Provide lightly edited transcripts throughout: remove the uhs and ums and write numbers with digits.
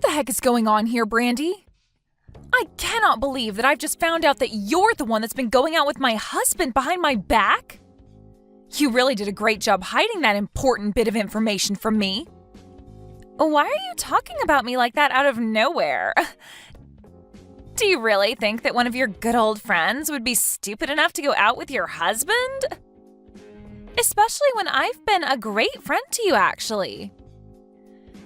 the heck is going on here, Brandy? I cannot believe that I've just found out that you're the one that's been going out with my husband behind my back. You really did a great job hiding that important bit of information from me. Why are you talking about me like that out of nowhere? Do you really think that one of your good old friends would be stupid enough to go out with your husband? Especially when I've been a great friend to you, actually.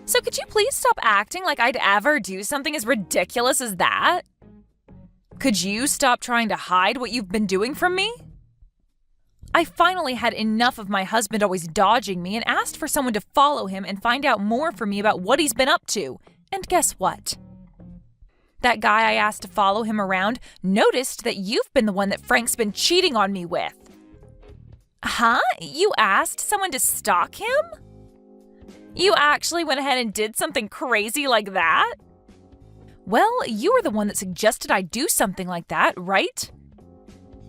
So could you please stop acting like I'd ever do something as ridiculous as that? Could you stop trying to hide what you've been doing from me? I finally had enough of my husband always dodging me and asked for someone to follow him and find out more from me about what he's been up to. And guess what? That guy I asked to follow him around noticed that you've been the one that Frank's been cheating on me with. Huh? You asked someone to stalk him? You actually went ahead and did something crazy like that? Well, you were the one that suggested I do something like that, right?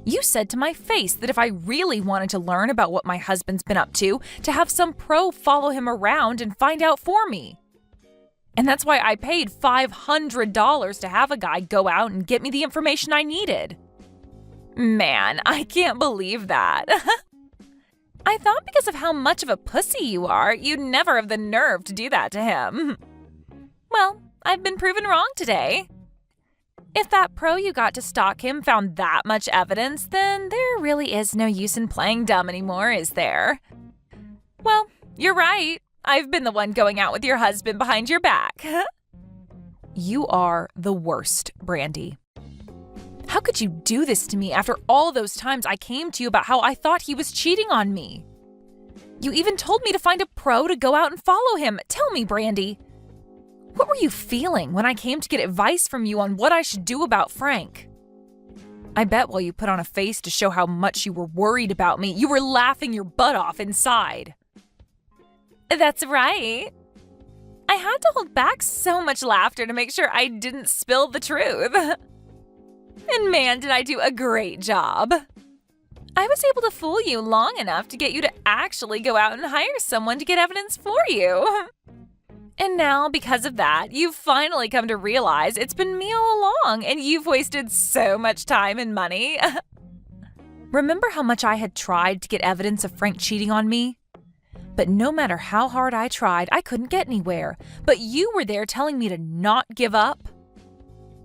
You said to my face that if I really wanted to learn about what my husband's been up to have some pro follow him around and find out for me. And that's why I paid $500 to have a guy go out and get me the information I needed. Man, I can't believe that. I thought because of how much of a pussy you are, you'd never have the nerve to do that to him. Well, I've been proven wrong today. If that pro you got to stalk him found that much evidence, then there really is no use in playing dumb anymore, is there? Well, you're right. I've been the one going out with your husband behind your back. You are the worst, Brandy. How could you do this to me after all those times I came to you about how I thought he was cheating on me? You even told me to find a pro to go out and follow him. Tell me, Brandy, what were you feeling when I came to get advice from you on what I should do about Frank? I bet while you put on a face to show how much you were worried about me, you were laughing your butt off inside. That's right. I had to hold back so much laughter to make sure I didn't spill the truth. And man, did I do a great job. I was able to fool you long enough to get you to actually go out and hire someone to get evidence for you. And now, because of that, you've finally come to realize it's been me all along and you've wasted so much time and money. Remember how much I had tried to get evidence of Frank cheating on me? But no matter how hard I tried, I couldn't get anywhere. But you were there telling me to not give up.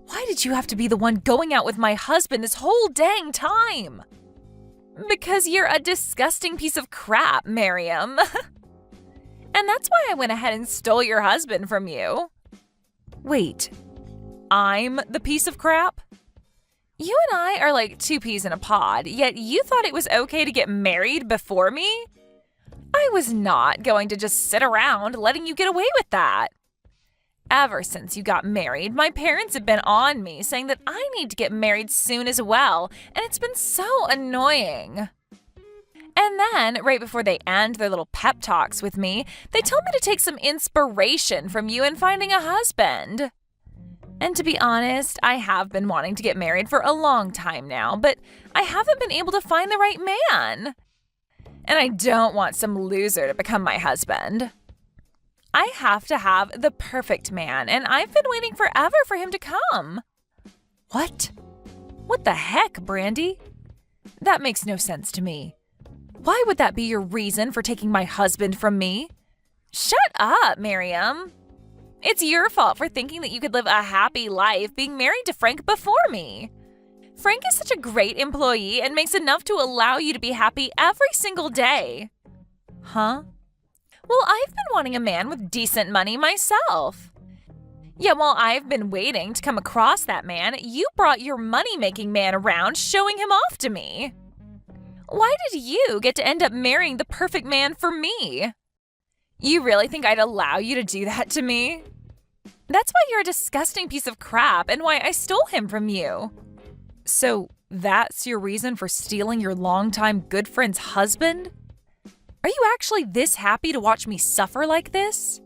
Why did you have to be the one going out with my husband this whole dang time? Because you're a disgusting piece of crap, Miriam. And that's why I went ahead and stole your husband from you. Wait, I'm the piece of crap? You and I are like two peas in a pod, yet you thought it was okay to get married before me? I was not going to just sit around letting you get away with that. Ever since you got married, my parents have been on me saying that I need to get married soon as well, and it's been so annoying. And then, right before they end their little pep talks with me, they told me to take some inspiration from you in finding a husband. And to be honest, I have been wanting to get married for a long time now, but I haven't been able to find the right man. And I don't want some loser to become my husband. I have to have the perfect man, and I've been waiting forever for him to come. What? What the heck, Brandy? That makes no sense to me. Why would that be your reason for taking my husband from me? Shut up, Miriam. It's your fault for thinking that you could live a happy life being married to Frank before me. Frank is such a great employee and makes enough to allow you to be happy every single day. Huh? Well, I've been wanting a man with decent money myself. Yet while I've been waiting to come across that man, you brought your money-making man around showing him off to me. Why did you get to end up marrying the perfect man for me? You really think I'd allow you to do that to me? That's why you're a disgusting piece of crap and why I stole him from you. So that's your reason for stealing your longtime good friend's husband? Are you actually this happy to watch me suffer like this?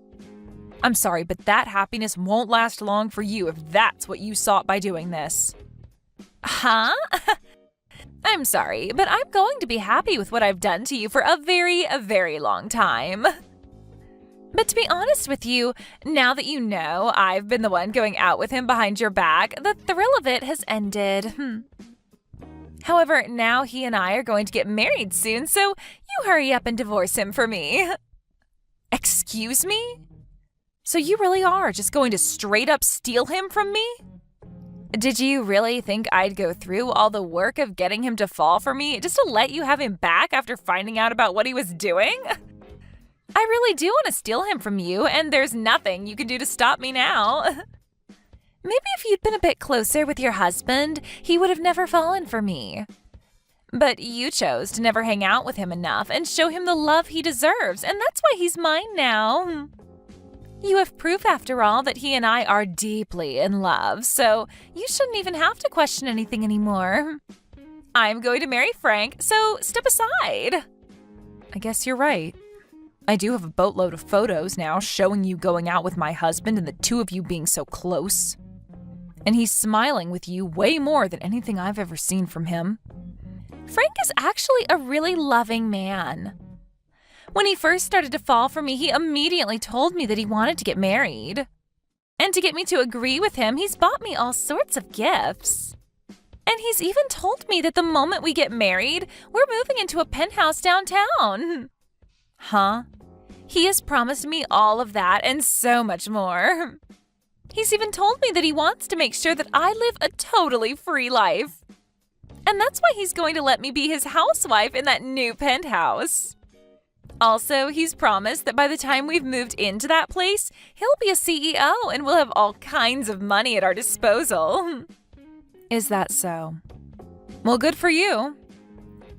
I'm sorry, but that happiness won't last long for you if that's what you sought by doing this. Huh? I'm sorry, but I'm going to be happy with what I've done to you for a very long time. But to be honest with you, now that you know I've been the one going out with him behind your back, the thrill of it has ended. However, now he and I are going to get married soon, so you hurry up and divorce him for me. Excuse me? So you really are just going to straight up steal him from me? Did you really think I'd go through all the work of getting him to fall for me just to let you have him back after finding out about what he was doing? I really do want to steal him from you, and there's nothing you can do to stop me now. Maybe if you'd been a bit closer with your husband, he would have never fallen for me. But you chose to never hang out with him enough and show him the love he deserves, and that's why he's mine now. You have proof, after all, that he and I are deeply in love, so you shouldn't even have to question anything anymore. I'm going to marry Frank, so step aside. I guess you're right. I do have a boatload of photos now showing you going out with my husband and the two of you being so close. And he's smiling with you way more than anything I've ever seen from him. Frank is actually a really loving man. When he first started to fall for me, he immediately told me that he wanted to get married. And to get me to agree with him, he's bought me all sorts of gifts. And he's even told me that the moment we get married, we're moving into a penthouse downtown. Huh? He has promised me all of that and so much more. He's even told me that he wants to make sure that I live a totally free life. And that's why he's going to let me be his housewife in that new penthouse. Also, he's promised that by the time we've moved into that place, he'll be a CEO and we'll have all kinds of money at our disposal. Is that so? Well, good for you.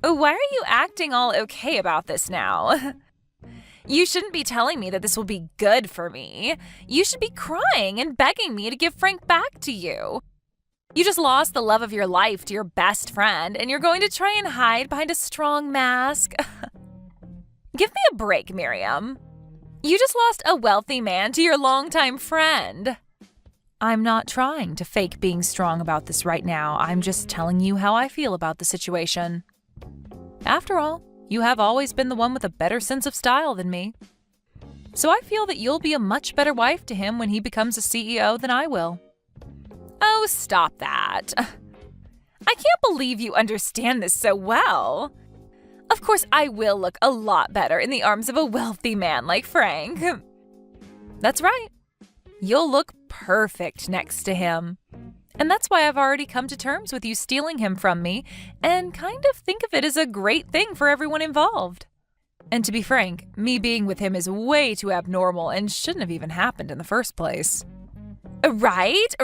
Why are you acting all okay about this now? You shouldn't be telling me that this will be good for me. You should be crying and begging me to give Frank back to you. You just lost the love of your life to your best friend, and you're going to try and hide behind a strong mask? Give me a break, Miriam. You just lost a wealthy man to your longtime friend. I'm not trying to fake being strong about this right now. I'm just telling you how I feel about the situation. After all, you have always been the one with a better sense of style than me. So I feel that you'll be a much better wife to him when he becomes a CEO than I will. Oh, stop that. I can't believe you understand this so well. Of course, I will look a lot better in the arms of a wealthy man like Frank. That's right. You'll look perfect next to him. And that's why I've already come to terms with you stealing him from me and kind of think of it as a great thing for everyone involved. And to be frank, me being with him is way too abnormal and shouldn't have even happened in the first place. Right?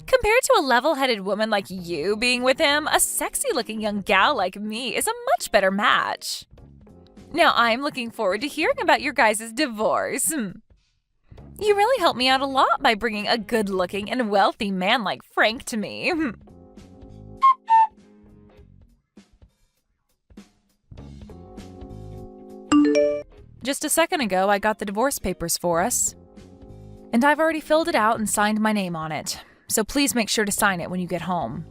Compared to a level-headed woman like you being with him, a sexy-looking young gal like me is a much better match. Now I'm looking forward to hearing about your guys' divorce. You really helped me out a lot by bringing a good-looking and wealthy man like Frank to me. Just a second ago, I got the divorce papers for us. And I've already filled it out and signed my name on it. So please make sure to sign it when you get home.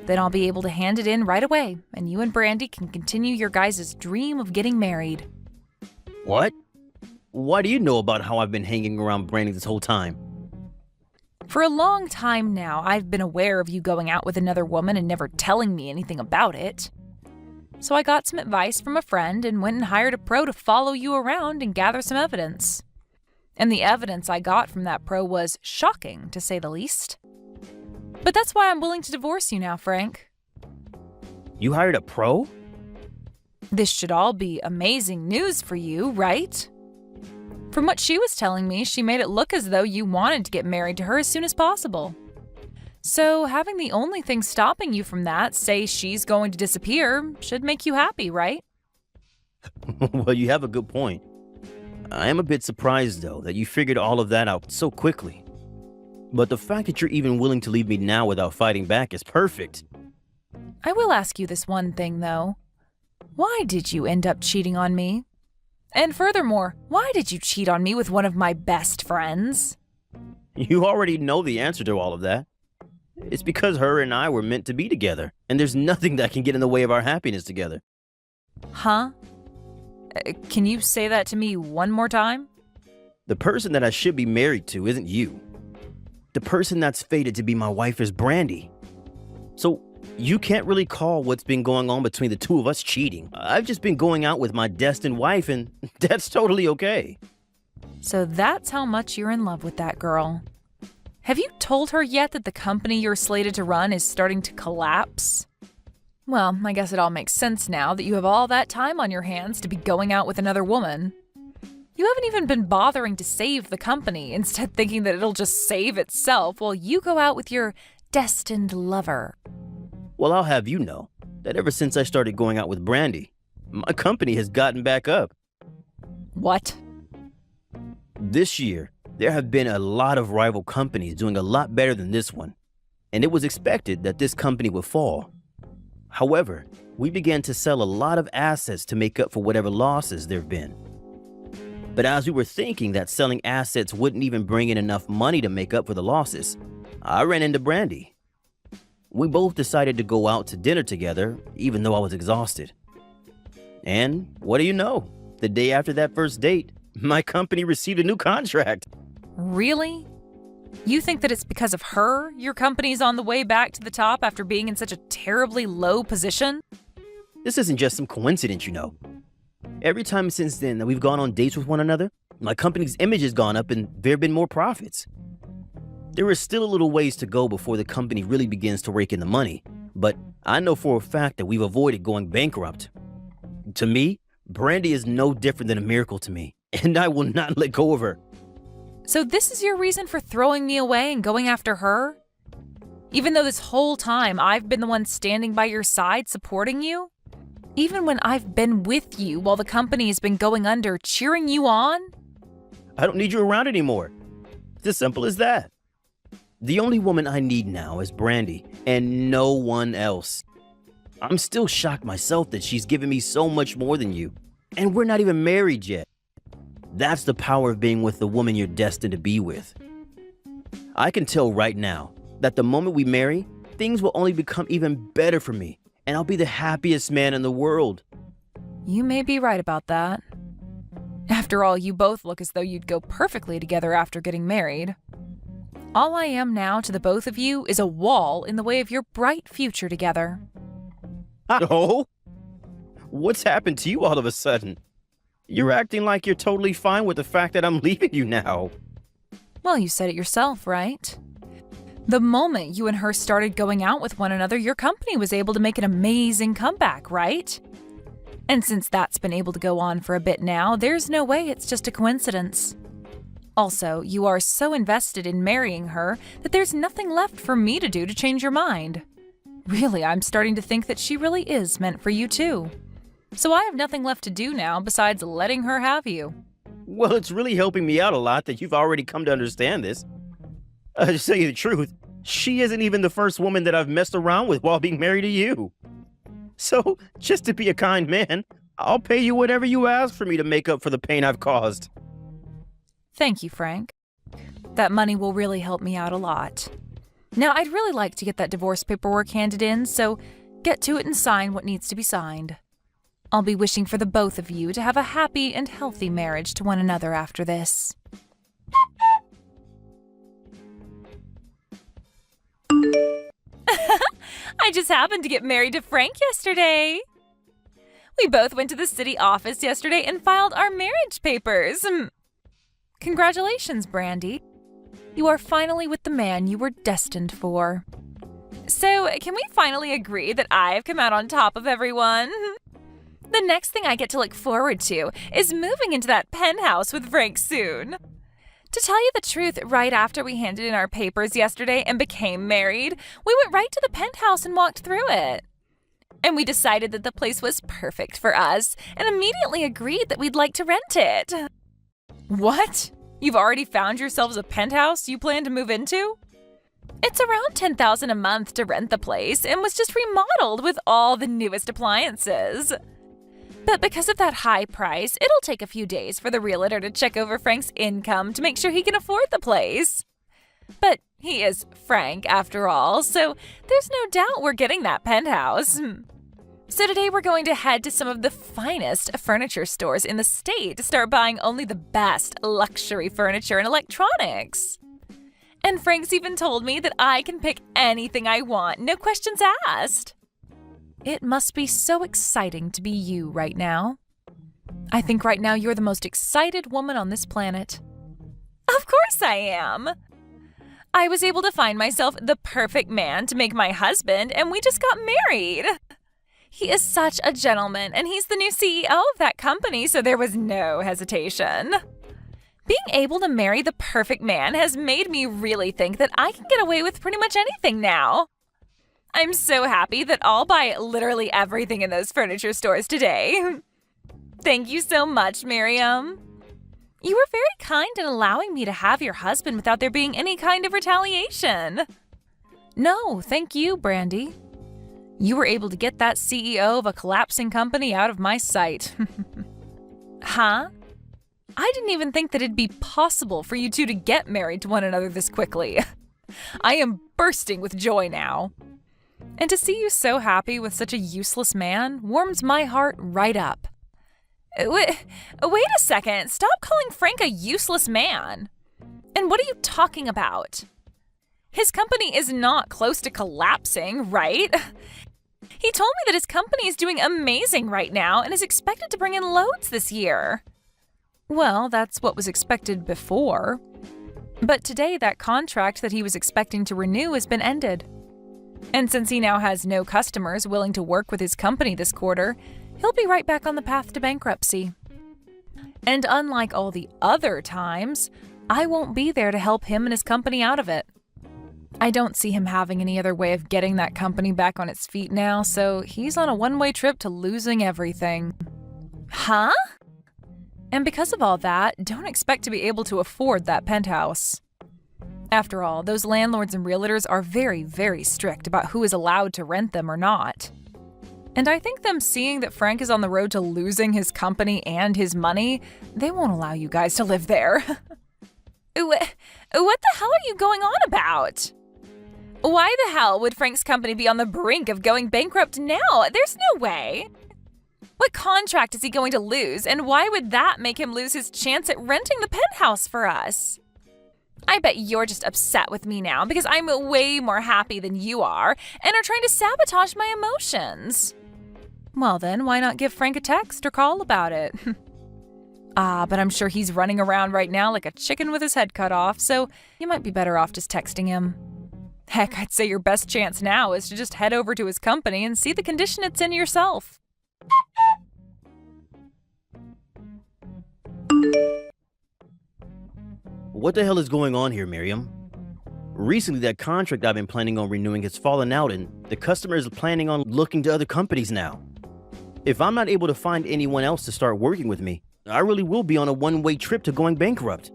Then I'll be able to hand it in right away, and you and Brandy can continue your guys' dream of getting married. What? Why do you know about how I've been hanging around Brandy this whole time? For a long time now, I've been aware of you going out with another woman and never telling me anything about it. So I got some advice from a friend and went and hired a pro to follow you around and gather some evidence. And the evidence I got from that pro was shocking, to say the least. But that's why I'm willing to divorce you now, Frank. You hired a pro? This should all be amazing news for you, right? From what she was telling me, she made it look as though you wanted to get married to her as soon as possible. So having the only thing stopping you from that say she's going to disappear should make you happy, right? Well, you have a good point. I am a bit surprised, though, that you figured all of that out so quickly. But the fact that you're even willing to leave me now without fighting back is perfect. I will ask you this one thing, though. Why did you end up cheating on me? And furthermore, why did you cheat on me with one of my best friends? You already know the answer to all of that. It's because her and I were meant to be together, and there's nothing that can get in the way of our happiness together. Huh? Can you say that to me one more time? The person that I should be married to isn't you. The person that's fated to be my wife is Brandy. So you can't really call what's been going on between the two of us cheating. I've just been going out with my destined wife, and that's totally okay. So that's how much you're in love with that girl. Have you told her yet that the company you're slated to run is starting to collapse? Well, I guess it all makes sense now that you have all that time on your hands to be going out with another woman. You haven't even been bothering to save the company, instead thinking that it'll just save itself while you go out with your destined lover. Well, I'll have you know that ever since I started going out with Brandy, my company has gotten back up. What? This year, there have been a lot of rival companies doing a lot better than this one, and it was expected that this company would fall. However, we began to sell a lot of assets to make up for whatever losses there have been. But as we were thinking that selling assets wouldn't even bring in enough money to make up for the losses, I ran into Brandy. We both decided to go out to dinner together, even though I was exhausted. And what do you know? The day after that first date, my company received a new contract. Really? You think that it's because of her your company's on the way back to the top after being in such a terribly low position? This isn't just some coincidence, you know. Every time since then that we've gone on dates with one another, my company's image has gone up and there have been more profits. There is still a little ways to go before the company really begins to rake in the money, but I know for a fact that we've avoided going bankrupt. To me, Brandy is no different than a miracle to me, and I will not let go of her. So this is your reason for throwing me away and going after her? Even though this whole time I've been the one standing by your side supporting you? Even when I've been with you while the company has been going under, cheering you on? I don't need you around anymore. It's as simple as that. The only woman I need now is Brandy, and no one else. I'm still shocked myself that she's given me so much more than you, and we're not even married yet. That's the power of being with the woman you're destined to be with. I can tell right now that the moment we marry, things will only become even better for me, and I'll be the happiest man in the world. You may be right about that. After all, you both look as though you'd go perfectly together after getting married. All I am now to the both of you is a wall in the way of your bright future together. Oh? What's happened to you all of a sudden? You're acting like you're totally fine with the fact that I'm leaving you now. Well, you said it yourself, right? The moment you and her started going out with one another, your company was able to make an amazing comeback, right? And since that's been able to go on for a bit now, there's no way it's just a coincidence. Also, you are so invested in marrying her that there's nothing left for me to do to change your mind. Really, I'm starting to think that she really is meant for you too. So I have nothing left to do now besides letting her have you. Well, it's really helping me out a lot that you've already come to understand this. To tell you the truth, she isn't even the first woman that I've messed around with while being married to you. So, just to be a kind man, I'll pay you whatever you ask for me to make up for the pain I've caused. Thank you, Frank. That money will really help me out a lot. Now, I'd really like to get that divorce paperwork handed in, so get to it and sign what needs to be signed. I'll be wishing for the both of you to have a happy and healthy marriage to one another after this. I just happened to get married to Frank yesterday. We both went to the city office yesterday and filed our marriage papers. Congratulations, Brandy. You are finally with the man you were destined for. So, can we finally agree that I've come out on top of everyone? The next thing I get to look forward to is moving into that penthouse with Frank soon. To tell you the truth, right after we handed in our papers yesterday and became married, we went right to the penthouse and walked through it. And we decided that the place was perfect for us and immediately agreed that we'd like to rent it. What? You've already found yourselves a penthouse you plan to move into? It's around $10,000 a month to rent the place and was just remodeled with all the newest appliances. But because of that high price, it'll take a few days for the realtor to check over Frank's income to make sure he can afford the place. But he is Frank, after all, so there's no doubt we're getting that penthouse. So today we're going to head to some of the finest furniture stores in the state to start buying only the best luxury furniture and electronics. And Frank's even told me that I can pick anything I want, no questions asked. It must be so exciting to be you right now. I think right now you're the most excited woman on this planet. Of course I am. I was able to find myself the perfect man to make my husband, and we just got married. He is such a gentleman, and he's the new CEO of that company, so there was no hesitation. Being able to marry the perfect man has made me really think that I can get away with pretty much anything now. I'm so happy that I'll buy literally everything in those furniture stores today. Thank you so much, Miriam. You were very kind in allowing me to have your husband without there being any kind of retaliation. No, thank you, Brandy. You were able to get that CEO of a collapsing company out of my sight. Huh? I didn't even think that it'd be possible for you two to get married to one another this quickly. I am bursting with joy now. And to see you so happy with such a useless man warms my heart right up. Wait a second. Stop calling Frank a useless man. And what are you talking about? His company is not close to collapsing, right? He told me that his company is doing amazing right now and is expected to bring in loads this year. Well, that's what was expected before. But today, that contract that he was expecting to renew has been ended. And since he now has no customers willing to work with his company this quarter, he'll be right back on the path to bankruptcy. And unlike all the other times, I won't be there to help him and his company out of it. I don't see him having any other way of getting that company back on its feet now, so he's on a one-way trip to losing everything. Huh? And because of all that, don't expect to be able to afford that penthouse. After all, those landlords and realtors are very, very strict about who is allowed to rent them or not. And I think them seeing that Frank is on the road to losing his company and his money, they won't allow you guys to live there. What the hell are you going on about? Why the hell would Frank's company be on the brink of going bankrupt now? There's no way. What contract is he going to lose, and why would that make him lose his chance at renting the penthouse for us? I bet you're just upset with me now because I'm way more happy than you are and are trying to sabotage my emotions. Well then, why not give Frank a text or call about it? But I'm sure he's running around right now like a chicken with his head cut off, so you might be better off just texting him. Heck, I'd say your best chance now is to just head over to his company and see the condition it's in yourself. What the hell is going on here, Miriam? Recently, that contract I've been planning on renewing has fallen out, and the customer is planning on looking to other companies now. If I'm not able to find anyone else to start working with me, I really will be on a one-way trip to going bankrupt.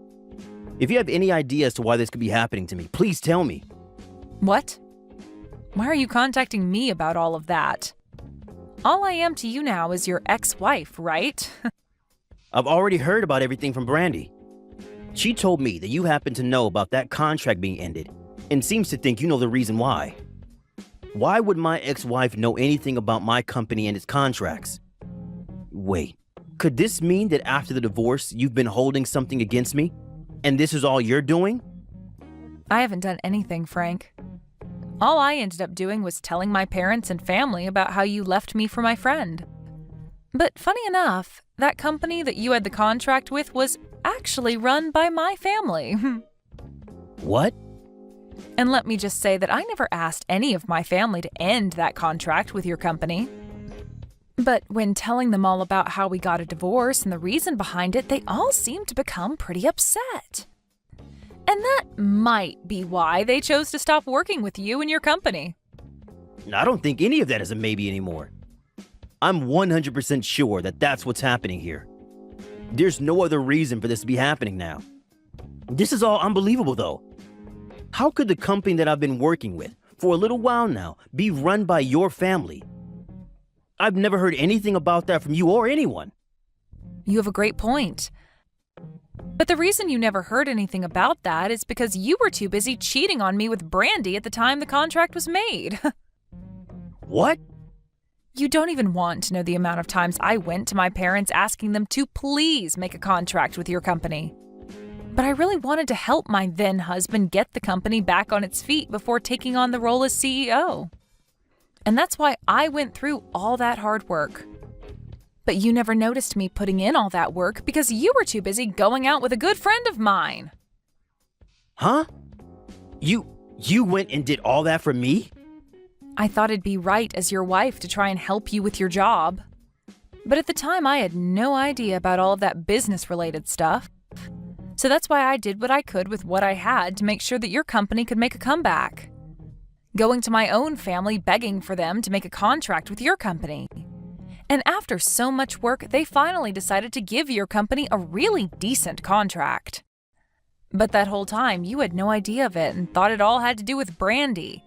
If you have any idea as to why this could be happening to me, please tell me. What? Why are you contacting me about all of that? All I am to you now is your ex-wife, right? I've already heard about everything from Brandy. She told me that you happen to know about that contract being ended, and seems to think you know the reason why. Why would my ex-wife know anything about my company and its contracts? Wait, could this mean that after the divorce, you've been holding something against me? And this is all you're doing? I haven't done anything, Frank. All I ended up doing was telling my parents and family about how you left me for my friend. But funny enough, that company that you had the contract with was actually run by my family. What? And let me just say that I never asked any of my family to end that contract with your company. But when telling them all about how we got a divorce and the reason behind it, they all seemed to become pretty upset. And that might be why they chose to stop working with you and your company. I don't think any of that is a maybe anymore. I'm 100% sure that that's what's happening here. There's no other reason for this to be happening now. This is all unbelievable, though. How could the company that I've been working with for a little while now be run by your family? I've never heard anything about that from you or anyone. You have a great point. But the reason you never heard anything about that is because you were too busy cheating on me with Brandy at the time the contract was made. What? You don't even want to know the amount of times I went to my parents asking them to please make a contract with your company. But I really wanted to help my then husband get the company back on its feet before taking on the role as CEO. And that's why I went through all that hard work. But you never noticed me putting in all that work because you were too busy going out with a good friend of mine. Huh? You went and did all that for me? I thought it'd be right as your wife to try and help you with your job. But at the time, I had no idea about all of that business-related stuff. So that's why I did what I could with what I had to make sure that your company could make a comeback. Going to my own family begging for them to make a contract with your company. And after so much work, they finally decided to give your company a really decent contract. But that whole time, you had no idea of it and thought it all had to do with Brandy.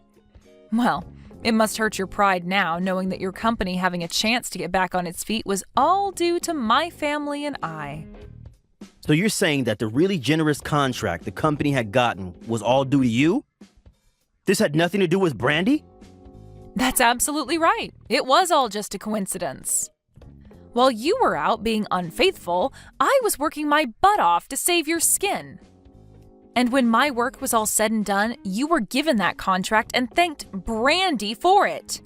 Well, it must hurt your pride now knowing that your company having a chance to get back on its feet was all due to my family and I. So you're saying that the really generous contract the company had gotten was all due to you? This had nothing to do with Brandy? That's absolutely right. It was all just a coincidence. While you were out being unfaithful, I was working my butt off to save your skin. And when my work was all said and done, you were given that contract and thanked Brandy for it,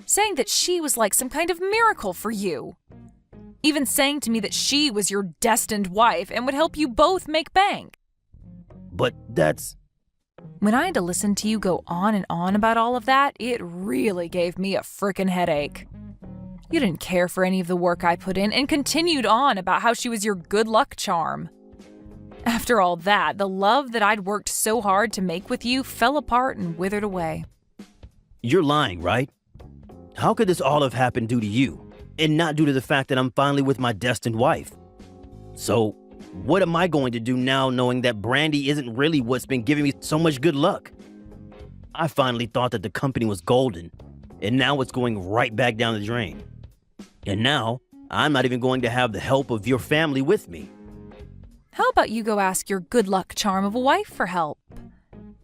saying that she was like some kind of miracle for you. Even saying to me that she was your destined wife and would help you both make bank. But that's... When I had to listen to you go on and on about all of that, it really gave me a frickin' headache. You didn't care for any of the work I put in and continued on about how she was your good luck charm. After all that, the love that I'd worked so hard to make with you fell apart and withered away. You're lying, right? How could this all have happened due to you, and not due to the fact that I'm finally with my destined wife? So, what am I going to do now knowing that Brandy isn't really what's been giving me so much good luck? I finally thought that the company was golden, and now it's going right back down the drain. And now, I'm not even going to have the help of your family with me. How about you go ask your good luck charm of a wife for help?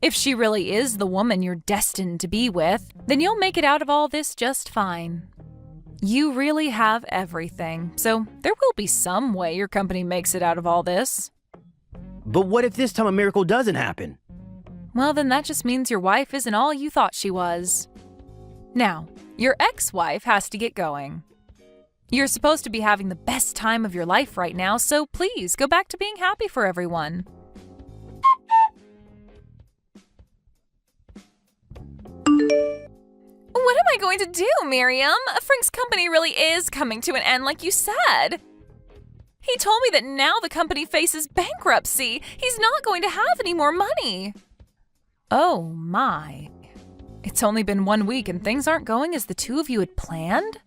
If she really is the woman you're destined to be with, then you'll make it out of all this just fine. You really have everything, so there will be some way your company makes it out of all this. But what if this time a miracle doesn't happen? Well, then that just means your wife isn't all you thought she was. Now, your ex-wife has to get going. You're supposed to be having the best time of your life right now, so please go back to being happy for everyone. What am I going to do, Miriam? Frank's company really is coming to an end like you said. He told me that now the company faces bankruptcy. He's not going to have any more money. Oh my. It's only been 1 week and things aren't going as the two of you had planned?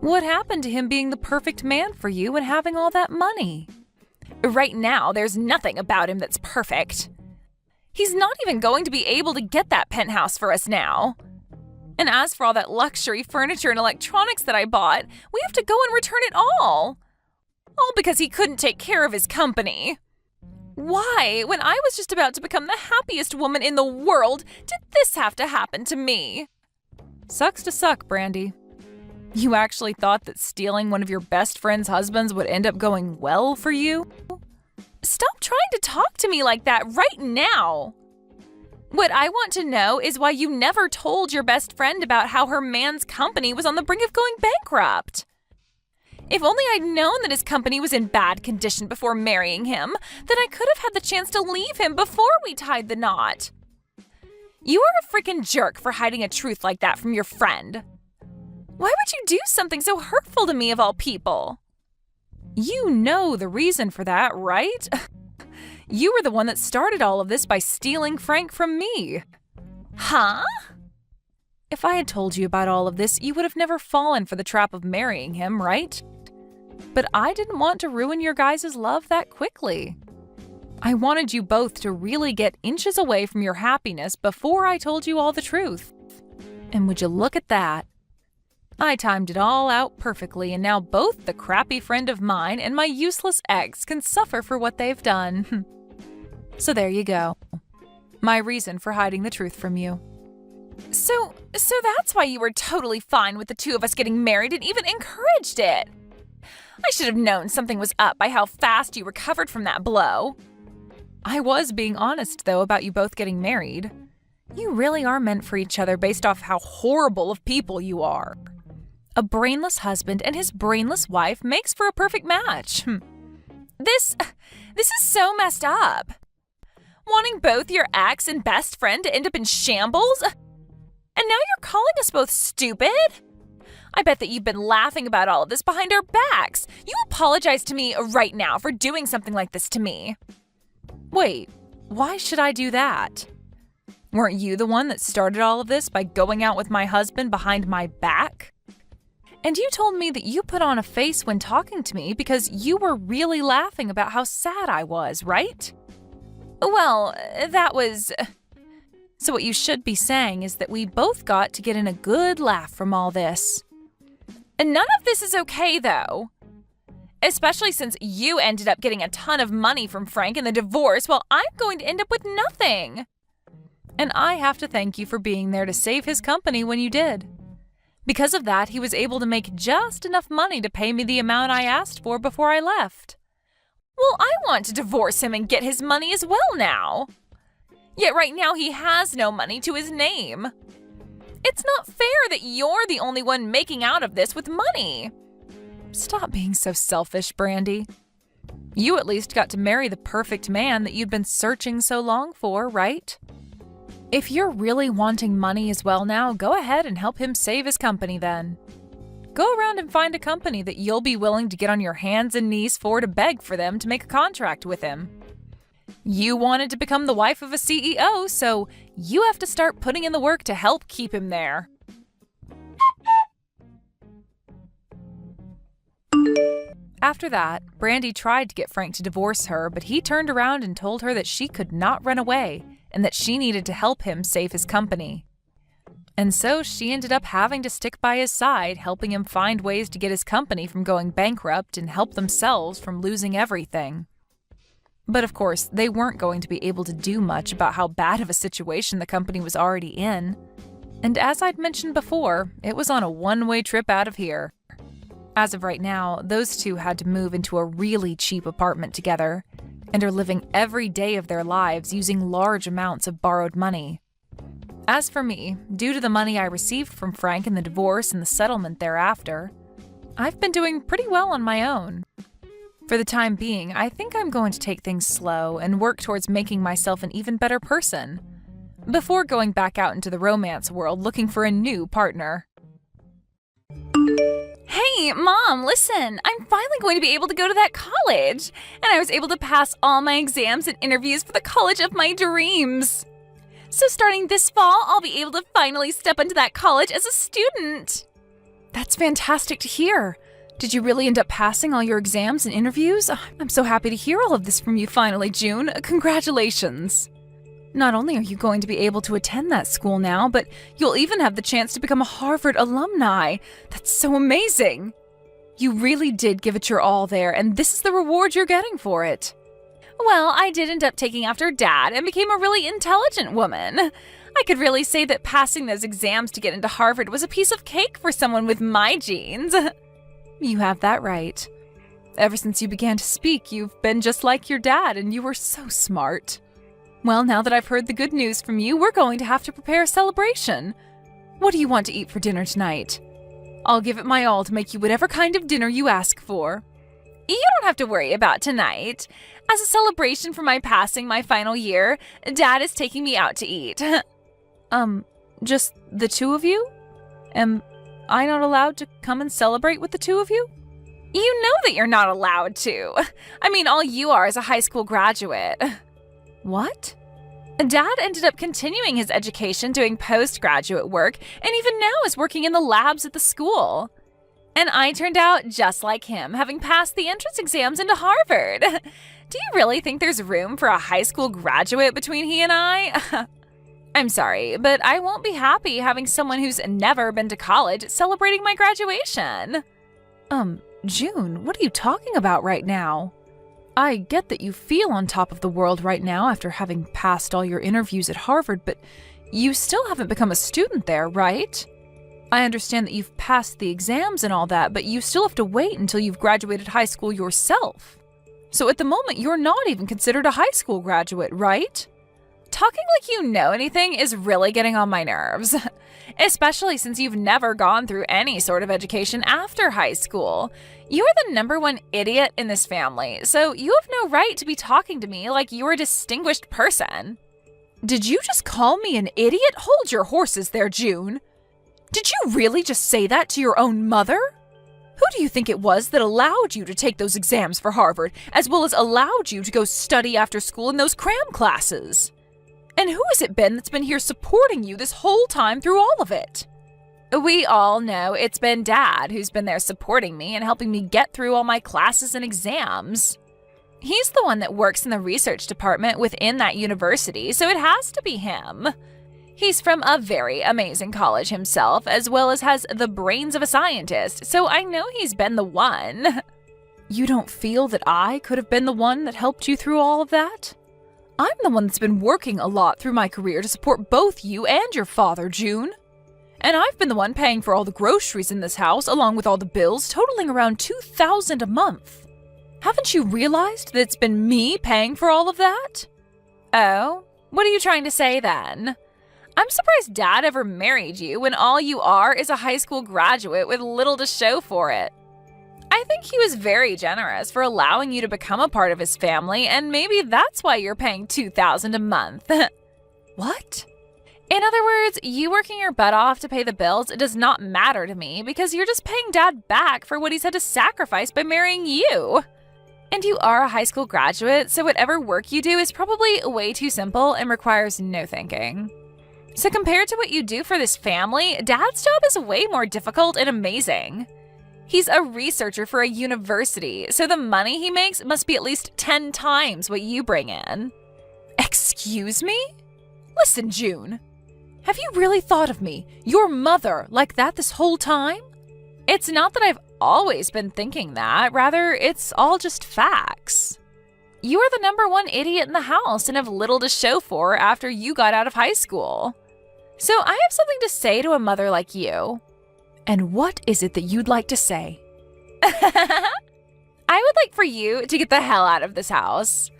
What happened to him being the perfect man for you and having all that money? Right now, there's nothing about him that's perfect. He's not even going to be able to get that penthouse for us now. And as for all that luxury furniture and electronics that I bought, we have to go and return it all. All because he couldn't take care of his company. Why, when I was just about to become the happiest woman in the world, did this have to happen to me? Sucks to suck, Brandy. You actually thought that stealing one of your best friend's husbands would end up going well for you? Stop trying to talk to me like that right now. What I want to know is why you never told your best friend about how her man's company was on the brink of going bankrupt. If only I'd known that his company was in bad condition before marrying him, then I could have had the chance to leave him before we tied the knot. You are a freaking jerk for hiding a truth like that from your friend. Why would you do something so hurtful to me of all people? You know the reason for that, right? You were the one that started all of this by stealing Frank from me. Huh? If I had told you about all of this, you would have never fallen for the trap of marrying him, right? But I didn't want to ruin your guys' love that quickly. I wanted you both to really get inches away from your happiness before I told you all the truth. And would you look at that? I timed it all out perfectly, and now both the crappy friend of mine and my useless ex can suffer for what they've done. So there you go. My reason for hiding the truth from you. So that's why you were totally fine with the two of us getting married and even encouraged it. I should have known something was up by how fast you recovered from that blow. I was being honest, though, about you both getting married. You really are meant for each other based off how horrible of people you are. A brainless husband and his brainless wife makes for a perfect match. This is so messed up. Wanting both your ex and best friend to end up in shambles? And now you're calling us both stupid? I bet that you've been laughing about all of this behind our backs. You apologize to me right now for doing something like this to me. Wait, why should I do that? Weren't you the one that started all of this by going out with my husband behind my back? And you told me that you put on a face when talking to me because you were really laughing about how sad I was, right? Well, that was... So what you should be saying is that we both got to get in a good laugh from all this. And none of this is okay, though. Especially since you ended up getting a ton of money from Frank in the divorce while I'm going to end up with nothing. And I have to thank you for being there to save his company when you did. Because of that, he was able to make just enough money to pay me the amount I asked for before I left. Well, I want to divorce him and get his money as well now. Yet right now he has no money to his name. It's not fair that you're the only one making out of this with money. Stop being so selfish, Brandy. You at least got to marry the perfect man that you'd been searching so long for, right? If you're really wanting money as well now, go ahead and help him save his company then. Go around and find a company that you'll be willing to get on your hands and knees for to beg for them to make a contract with him. You wanted to become the wife of a CEO, so you have to start putting in the work to help keep him there. After that, Brandy tried to get Frank to divorce her, but he turned around and told her that she could not run away and that she needed to help him save his company. And so she ended up having to stick by his side, helping him find ways to get his company from going bankrupt and help themselves from losing everything. But of course, they weren't going to be able to do much about how bad of a situation the company was already in. And as I'd mentioned before, it was on a one-way trip out of here. As of right now, those two had to move into a really cheap apartment together and are living every day of their lives using large amounts of borrowed money. As for me, due to the money I received from Frank in the divorce and the settlement thereafter, I've been doing pretty well on my own. For the time being, I think I'm going to take things slow and work towards making myself an even better person, before going back out into the romance world looking for a new partner. Hey, Mom, listen, I'm finally going to be able to go to that college, and I was able to pass all my exams and interviews for the college of my dreams. So starting this fall, I'll be able to finally step into that college as a student. That's fantastic to hear. Did you really end up passing all your exams and interviews? I'm so happy to hear all of this from you finally, June. Congratulations. Not only are you going to be able to attend that school now, but you'll even have the chance to become a Harvard alumni. That's so amazing. You really did give it your all there, and this is the reward you're getting for it. Well, I did end up taking after Dad and became a really intelligent woman. I could really say that passing those exams to get into Harvard was a piece of cake for someone with my genes. You have that right. Ever since you began to speak, you've been just like your dad, and you were so smart. Well, now that I've heard the good news from you, we're going to have to prepare a celebration. What do you want to eat for dinner tonight? I'll give it my all to make you whatever kind of dinner you ask for. You don't have to worry about tonight. As a celebration for my passing my final year, Dad is taking me out to eat. Just the two of you? Am I not allowed to come and celebrate with the two of you? You know that you're not allowed to. I mean, all you are is a high school graduate. What? Dad ended up continuing his education doing postgraduate work and even now is working in the labs at the school. And I turned out just like him, having passed the entrance exams into Harvard. Do you really think there's room for a high school graduate between he and I? I'm sorry, but I won't be happy having someone who's never been to college celebrating my graduation. June, what are you talking about right now? I get that you feel on top of the world right now after having passed all your interviews at Harvard, but You still haven't become a student there, right? I understand that you've passed the exams and all that, but you still have to wait until you've graduated high school yourself. So at the moment, you're not even considered a high school graduate, right? Talking like you know anything is really getting on my nerves. Especially since you've never gone through any sort of education after high school. You're the #1 idiot in this family, so you have no right to be talking to me like you're a distinguished person. Did you just call me an idiot? Hold your horses there, June. Did you really just say that to your own mother? Who do you think it was that allowed you to take those exams for Harvard, as well as allowed you to go study after school in those cram classes? And who has it been that's been here supporting you this whole time through all of it? We all know it's been Dad who's been there supporting me and helping me get through all my classes and exams. He's the one that works in the research department within that university, so it has to be him. He's from a very amazing college himself, as well as has the brains of a scientist, so I know he's been the one. You don't feel that I could have been the one that helped you through all of that? I'm the one that's been working a lot through my career to support both you and your father, June. And I've been the one paying for all the groceries in this house, along with all the bills, totaling around $2,000 a month. Haven't you realized that it's been me paying for all of that? Oh, what are you trying to say then? I'm surprised Dad ever married you when all you are is a high school graduate with little to show for it. I think he was very generous for allowing you to become a part of his family, and maybe that's why you're paying $2,000 a month. What? In other words, you working your butt off to pay the bills does not matter to me because you're just paying Dad back for what he's had to sacrifice by marrying you. And you are a high school graduate, so whatever work you do is probably way too simple and requires no thinking. So compared to what you do for this family, Dad's job is way more difficult and amazing. He's a researcher for a university, so the money he makes must be at least 10 times what you bring in. Excuse me? Listen, June. Have you really thought of me, your mother, like that this whole time? It's not that I've always been thinking that. Rather, it's all just facts. You are the #1 idiot in the house and have little to show for after you got out of high school. So I have something to say to a mother like you. And what is it that you'd like to say? I would like for you to get the hell out of this house.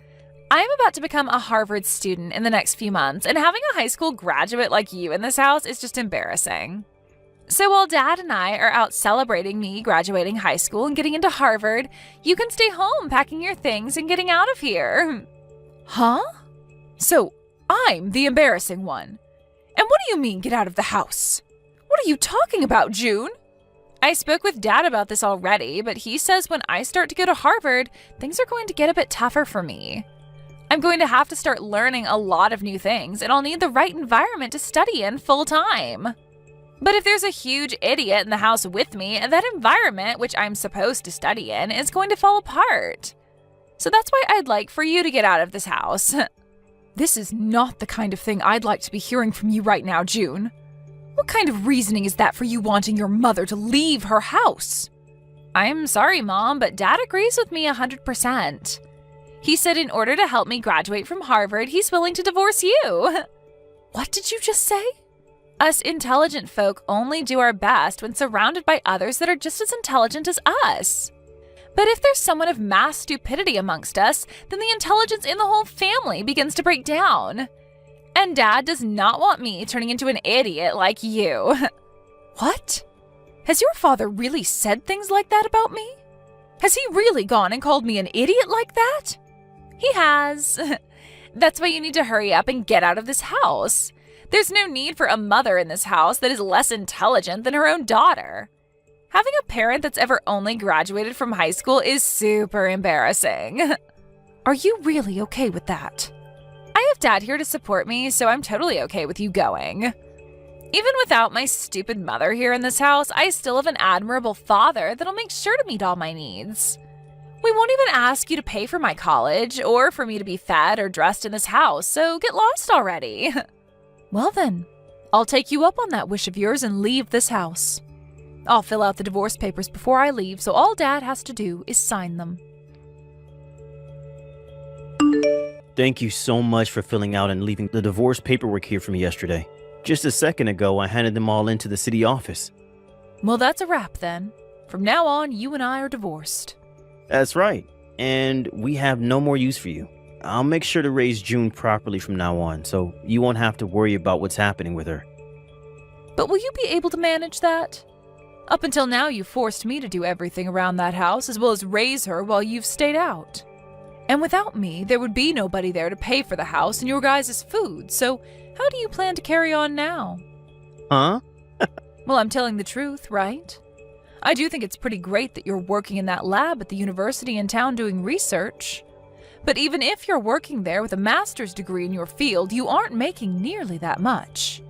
I'm about to become a Harvard student in the next few months, and having a high school graduate like you in this house is just embarrassing. So while Dad and I are out celebrating me graduating high school and getting into Harvard, you can stay home packing your things and getting out of here. Huh? So I'm the embarrassing one. And what do you mean, get out of the house? What are you talking about, June? I spoke with Dad about this already, but he says when I start to go to Harvard, things are going to get a bit tougher for me. I'm going to have to start learning a lot of new things, and I'll need the right environment to study in full time. But if there's a huge idiot in the house with me, that environment, which I'm supposed to study in, is going to fall apart. So that's why I'd like for you to get out of this house. This is not the kind of thing I'd like to be hearing from you right now, June. What kind of reasoning is that for you wanting your mother to leave her house? I'm sorry, Mom, but Dad agrees with me 100%. He said in order to help me graduate from Harvard, he's willing to divorce you. What did you just say? Us intelligent folk only do our best when surrounded by others that are just as intelligent as us. But if there's someone of mass stupidity amongst us, then the intelligence in the whole family begins to break down. And Dad does not want me turning into an idiot like you. What? Has your father really said things like that about me? Has he really gone and called me an idiot like that? He has. That's why you need to hurry up and get out of this house. There's no need for a mother in this house that is less intelligent than her own daughter. Having a parent that's ever only graduated from high school is super embarrassing. Are you really okay with that? I have Dad here to support me, so I'm totally okay with you going. Even without my stupid mother here in this house, I still have an admirable father that'll make sure to meet all my needs. We won't even ask you to pay for my college or for me to be fed or dressed in this house, so get lost already. Well then, I'll take you up on that wish of yours and leave this house. I'll fill out the divorce papers before I leave, so all Dad has to do is sign them. Thank you so much for filling out and leaving the divorce paperwork here for me yesterday. Just a second ago, I handed them all into the city office. Well, that's a wrap then. From now on, you and I are divorced. That's right. And we have no more use for you. I'll make sure to raise June properly from now on, so you won't have to worry about what's happening with her. But will you be able to manage that? Up until now, you forced me to do everything around that house, as well as raise her while you've stayed out. And without me, there would be nobody there to pay for the house and your guys' food, so how do you plan to carry on now? Huh? Well, I'm telling the truth, right? I do think it's pretty great that you're working in that lab at the university in town doing research. But even if you're working there with a master's degree in your field, you aren't making nearly that much.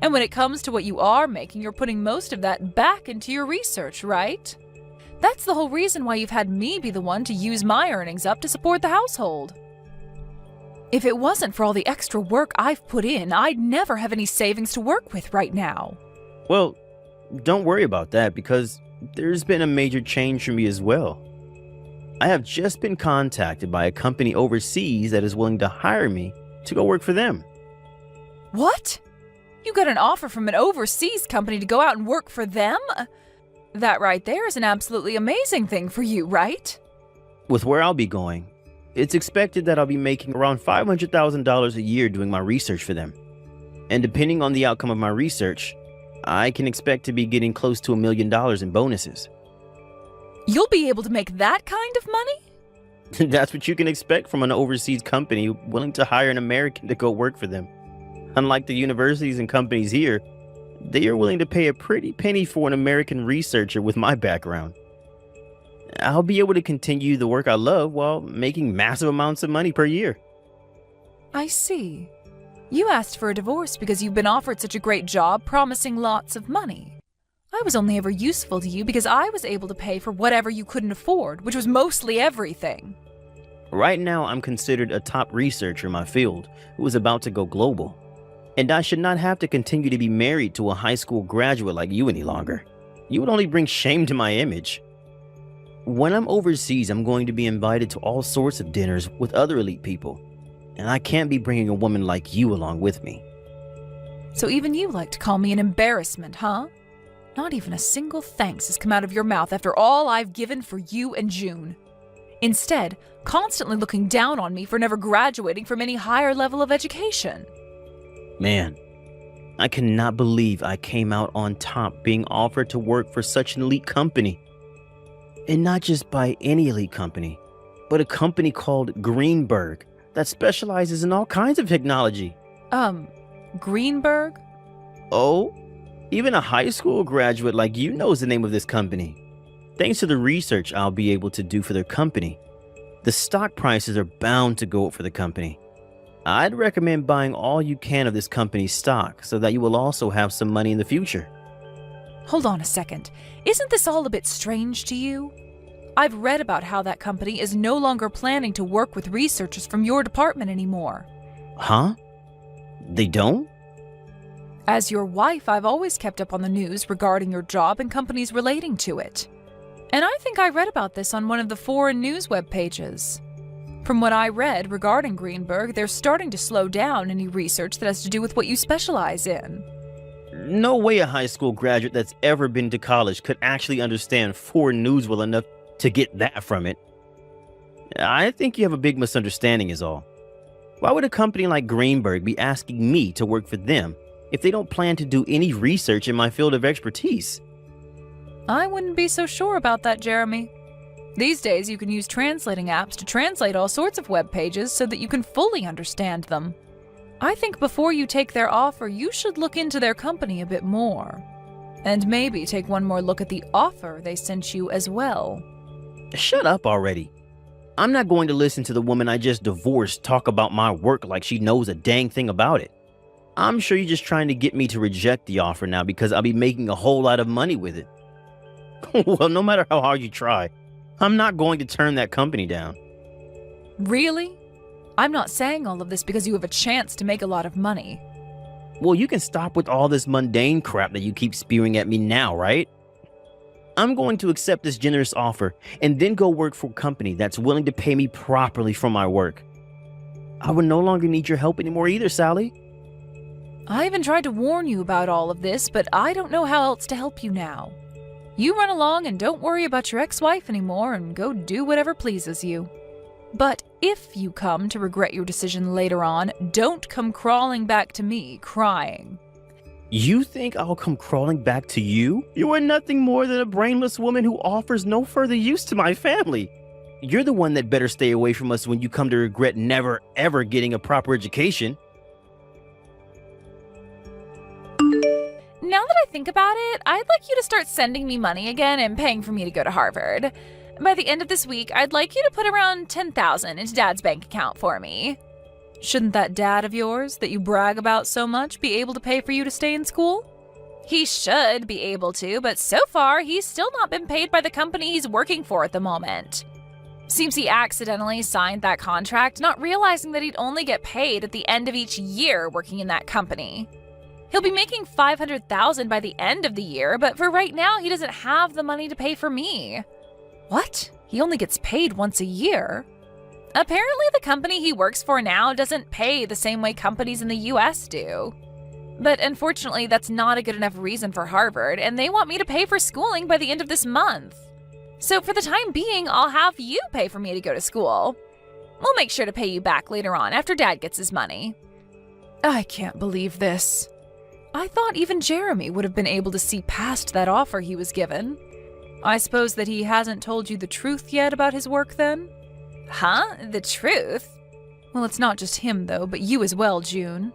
And when it comes to what you are making, you're putting most of that back into your research, right? That's the whole reason why you've had me be the one to use my earnings up to support the household. If it wasn't for all the extra work I've put in, I'd never have any savings to work with right now. Well, don't worry about that because there's been a major change for me as well. I have just been contacted by a company overseas that is willing to hire me to go work for them. What? You got an offer from an overseas company to go out and work for them? That right there is an absolutely amazing thing for you, right? With where I'll be going, it's expected that I'll be making around $500,000 a year doing my research for them. And depending on the outcome of my research, I can expect to be getting close to $1 million in bonuses. You'll be able to make that kind of money? That's what you can expect from an overseas company willing to hire an American to go work for them. Unlike the universities and companies here, they are willing to pay a pretty penny for an American researcher with my background. I'll be able to continue the work I love while making massive amounts of money per year. I see. You asked for a divorce because you've been offered such a great job promising lots of money. I was only ever useful to you because I was able to pay for whatever you couldn't afford, which was mostly everything. Right now, I'm considered a top researcher in my field who is about to go global. And I should not have to continue to be married to a high school graduate like you any longer. You would only bring shame to my image. When I'm overseas, I'm going to be invited to all sorts of dinners with other elite people. And I can't be bringing a woman like you along with me. So even you like to call me an embarrassment, huh? Not even a single thanks has come out of your mouth after all I've given for you and June. Instead, constantly looking down on me for never graduating from any higher level of education. Man, I cannot believe I came out on top being offered to work for such an elite company. And not just by any elite company, but a company called Greenberg that specializes in all kinds of technology. Greenberg? Oh, even a high school graduate like you knows the name of this company. Thanks to the research I'll be able to do for their company, the stock prices are bound to go up for the company. I'd recommend buying all you can of this company's stock so that you will also have some money in the future. Hold on a second. Isn't this all a bit strange to you? I've read about how that company is no longer planning to work with researchers from your department anymore. Huh? They don't? As your wife, I've always kept up on the news regarding your job and companies relating to it. And I think I read about this on one of the foreign news web pages. From what I read regarding Greenberg, they're starting to slow down any research that has to do with what you specialize in. No way a high school graduate that's ever been to college could actually understand foreign news well enough to get that from it. I think you have a big misunderstanding is all. Why would a company like Greenberg be asking me to work for them if they don't plan to do any research in my field of expertise? I wouldn't be so sure about that, Jeremy. These days, you can use translating apps to translate all sorts of web pages so that you can fully understand them. I think before you take their offer, you should look into their company a bit more. And maybe take one more look at the offer they sent you as well. Shut up already. I'm not going to listen to the woman I just divorced talk about my work like she knows a dang thing about it. I'm sure you're just trying to get me to reject the offer now because I'll be making a whole lot of money with it. Well, no matter how hard you try, I'm not going to turn that company down. Really? I'm not saying all of this because you have a chance to make a lot of money. Well, you can stop with all this mundane crap that you keep spewing at me now, right? I'm going to accept this generous offer and then go work for a company that's willing to pay me properly for my work. I would no longer need your help anymore either, Sally. I even tried to warn you about all of this, but I don't know how else to help you now. You run along and don't worry about your ex-wife anymore and go do whatever pleases you. But if you come to regret your decision later on, don't come crawling back to me crying. You think I'll come crawling back to you? You are nothing more than a brainless woman who offers no further use to my family. You're the one that better stay away from us when you come to regret never, ever getting a proper education. Now that I think about it, I'd like you to start sending me money again and paying for me to go to Harvard. By the end of this week, I'd like you to put around $10,000 into Dad's bank account for me. Shouldn't that dad of yours that you brag about so much be able to pay for you to stay in school? He should be able to, but so far, he's still not been paid by the company he's working for at the moment. Seems he accidentally signed that contract, not realizing that he'd only get paid at the end of each year working in that company. He'll be making $500,000 by the end of the year, but for right now, he doesn't have the money to pay for me. What? He only gets paid once a year? Apparently, the company he works for now doesn't pay the same way companies in the US do. But unfortunately, that's not a good enough reason for Harvard, and they want me to pay for schooling by the end of this month. So for the time being, I'll have you pay for me to go to school. We'll make sure to pay you back later on after Dad gets his money. I can't believe this. I thought even Jeremy would have been able to see past that offer he was given. I suppose that he hasn't told you the truth yet about his work then? Huh? The truth? Well, it's not just him though, but you as well, June.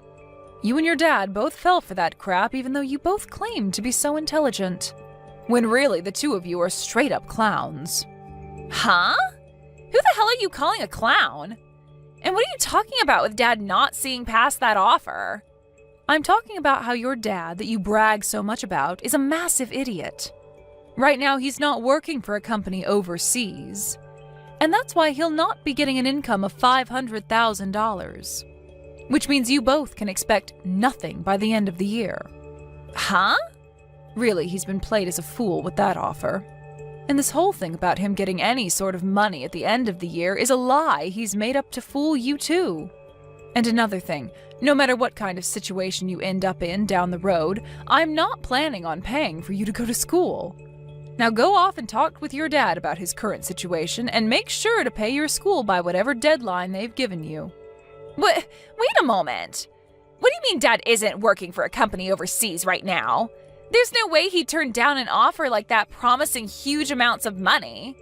You and your dad both fell for that crap even though you both claimed to be so intelligent. When really the two of you are straight up clowns. Huh? Who the hell are you calling a clown? And what are you talking about with Dad not seeing past that offer? I'm talking about how your dad, that you brag so much about, is a massive idiot. Right now, he's not working for a company overseas. And that's why he'll not be getting an income of $500,000. Which means you both can expect nothing by the end of the year. Huh? Really, he's been played as a fool with that offer. And this whole thing about him getting any sort of money at the end of the year is a lie he's made up to fool you too. And another thing, no matter what kind of situation you end up in down the road, I'm not planning on paying for you to go to school. Now go off and talk with your dad about his current situation and make sure to pay your school by whatever deadline they've given you. Wait a moment. What do you mean Dad isn't working for a company overseas right now? There's no way he'd turn down an offer like that promising huge amounts of money.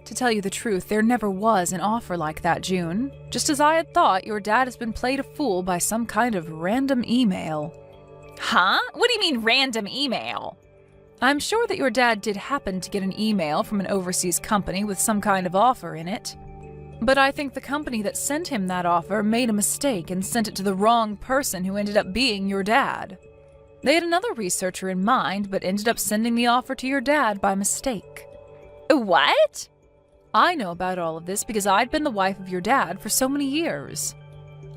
To tell you the truth, there never was an offer like that, June. Just as I had thought, your dad has been played a fool by some kind of random email. Huh? What do you mean random email? I'm sure that your dad did happen to get an email from an overseas company with some kind of offer in it. But I think the company that sent him that offer made a mistake and sent it to the wrong person who ended up being your dad. They had another researcher in mind, but ended up sending the offer to your dad by mistake. What? I know about all of this because I'd been the wife of your dad for so many years.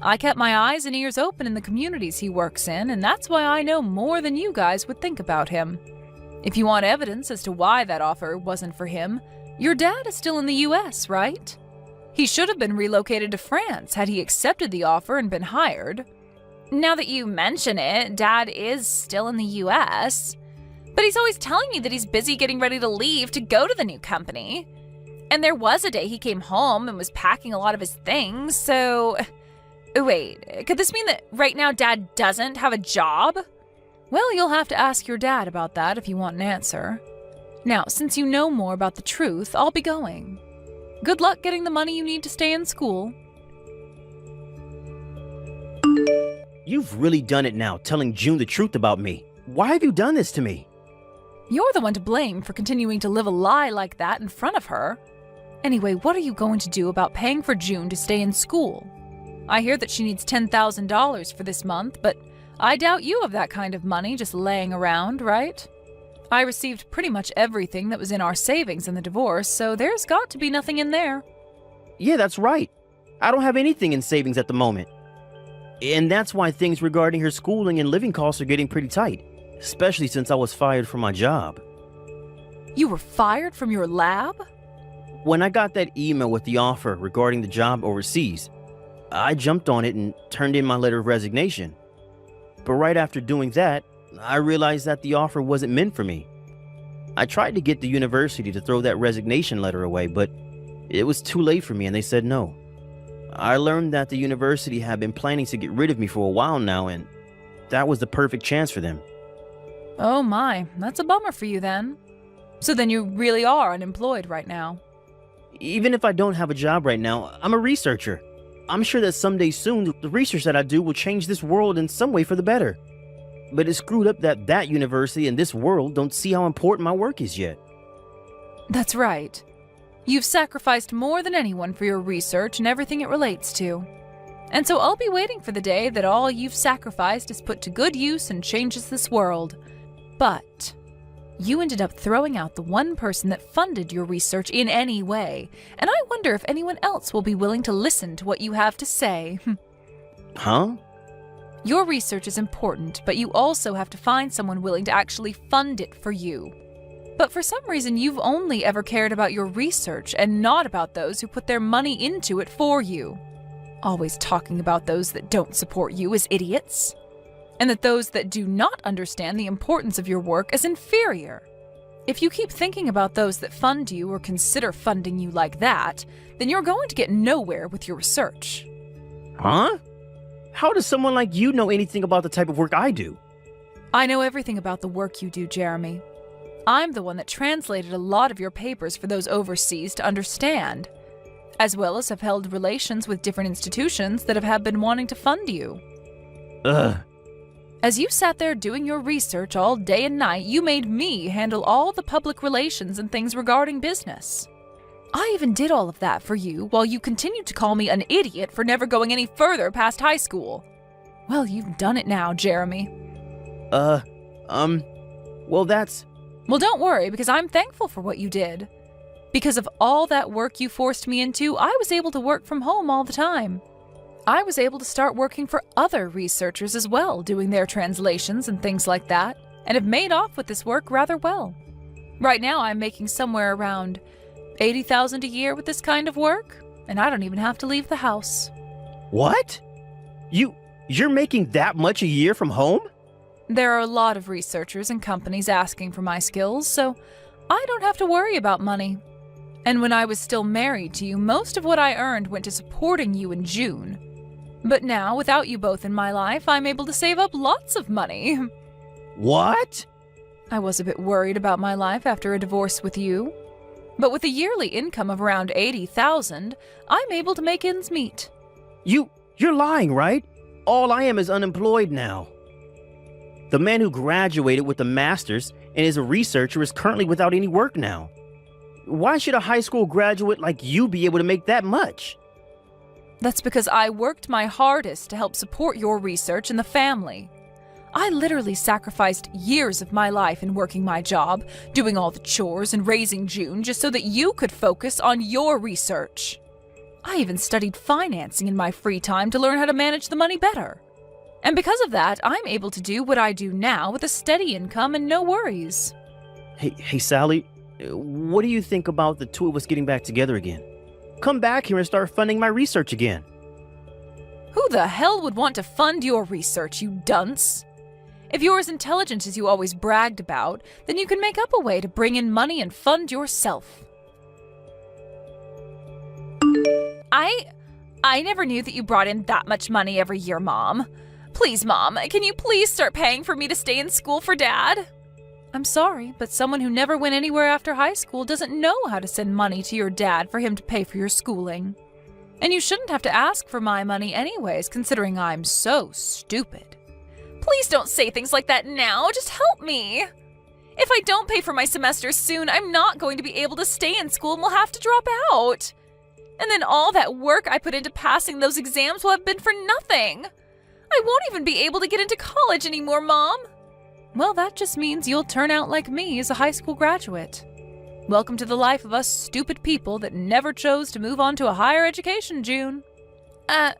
I kept my eyes and ears open in the communities he works in, and that's why I know more than you guys would think about him. If you want evidence as to why that offer wasn't for him, your dad is still in the US, right? He should have been relocated to France had he accepted the offer and been hired. Now that you mention it, Dad is still in the US. But he's always telling me that he's busy getting ready to leave to go to the new company. And there was a day he came home and was packing a lot of his things, so... Wait, could this mean that right now Dad doesn't have a job? Well, you'll have to ask your dad about that if you want an answer. Now, since you know more about the truth, I'll be going. Good luck getting the money you need to stay in school. You've really done it now, telling June the truth about me. Why have you done this to me? You're the one to blame for continuing to live a lie like that in front of her. Anyway, what are you going to do about paying for June to stay in school? I hear that she needs $10,000 for this month, but I doubt you have that kind of money just laying around, right? I received pretty much everything that was in our savings in the divorce, so there's got to be nothing in there. Yeah, that's right. I don't have anything in savings at the moment. And that's why things regarding her schooling and living costs are getting pretty tight, especially since I was fired from my job. You were fired from your lab? When I got that email with the offer regarding the job overseas, I jumped on it and turned in my letter of resignation. But right after doing that, I realized that the offer wasn't meant for me. I tried to get the university to throw that resignation letter away, but it was too late for me and they said no. I learned that the university had been planning to get rid of me for a while now, and that was the perfect chance for them. Oh my, that's a bummer for you then. So then you really are unemployed right now. Even if I don't have a job right now, I'm a researcher. I'm sure that someday soon, the research that I do will change this world in some way for the better. But it's screwed up that that university and this world don't see how important my work is yet. That's right. You've sacrificed more than anyone for your research and everything it relates to. And so I'll be waiting for the day that all you've sacrificed is put to good use and changes this world. But you ended up throwing out the one person that funded your research in any way, and I wonder if anyone else will be willing to listen to what you have to say. Huh? Your research is important, but you also have to find someone willing to actually fund it for you. But for some reason, you've only ever cared about your research and not about those who put their money into it for you. Always talking about those that don't support you as idiots. And that those that do not understand the importance of your work as inferior. If you keep thinking about those that fund you or consider funding you like that, then you're going to get nowhere with your research. Huh? How does someone like you know anything about the type of work I do? I know everything about the work you do, Jeremy. I'm the one that translated a lot of your papers for those overseas to understand, as well as have held relations with different institutions that have been wanting to fund you. Ugh. As you sat there doing your research all day and night, you made me handle all the public relations and things regarding business. I even did all of that for you while you continued to call me an idiot for never going any further past high school. Well, you've done it now, Jeremy. Well, that's... Well, don't worry, because I'm thankful for what you did. Because of all that work you forced me into, I was able to work from home all the time. I was able to start working for other researchers as well, doing their translations and things like that, and have made off with this work rather well. Right now, I'm making somewhere around $80,000 a year with this kind of work, and I don't even have to leave the house. What? You're making that much a year from home? There are a lot of researchers and companies asking for my skills, so I don't have to worry about money. And when I was still married to you, most of what I earned went to supporting you in June. But now, without you both in my life, I'm able to save up lots of money. What? I was a bit worried about my life after a divorce with you. But with a yearly income of around $80,000, I'm able to make ends meet. You're lying, right? All I am is unemployed now. The man who graduated with a master's and is a researcher is currently without any work now. Why should a high school graduate like you be able to make that much? That's because I worked my hardest to help support your research and the family. I literally sacrificed years of my life in working my job, doing all the chores and raising June just so that you could focus on your research. I even studied financing in my free time to learn how to manage the money better. And because of that, I'm able to do what I do now with a steady income and no worries. Hey, Sally, what do you think about the two of us getting back together again? Come back here and start funding my research again. Who the hell would want to fund your research, you dunce? If you're as intelligent as you always bragged about, then you can make up a way to bring in money and fund yourself. I never knew that you brought in that much money every year, Mom. Please, Mom, can you please start paying for me to stay in school for Dad? I'm sorry, but someone who never went anywhere after high school doesn't know how to send money to your dad for him to pay for your schooling. And you shouldn't have to ask for my money anyways, considering I'm so stupid. Please don't say things like that now, just help me. If I don't pay for my semester soon, I'm not going to be able to stay in school and will have to drop out. And then all that work I put into passing those exams will have been for nothing. I won't even be able to get into college anymore, Mom. Well, that just means you'll turn out like me as a high school graduate. Welcome to the life of us stupid people that never chose to move on to a higher education, June. I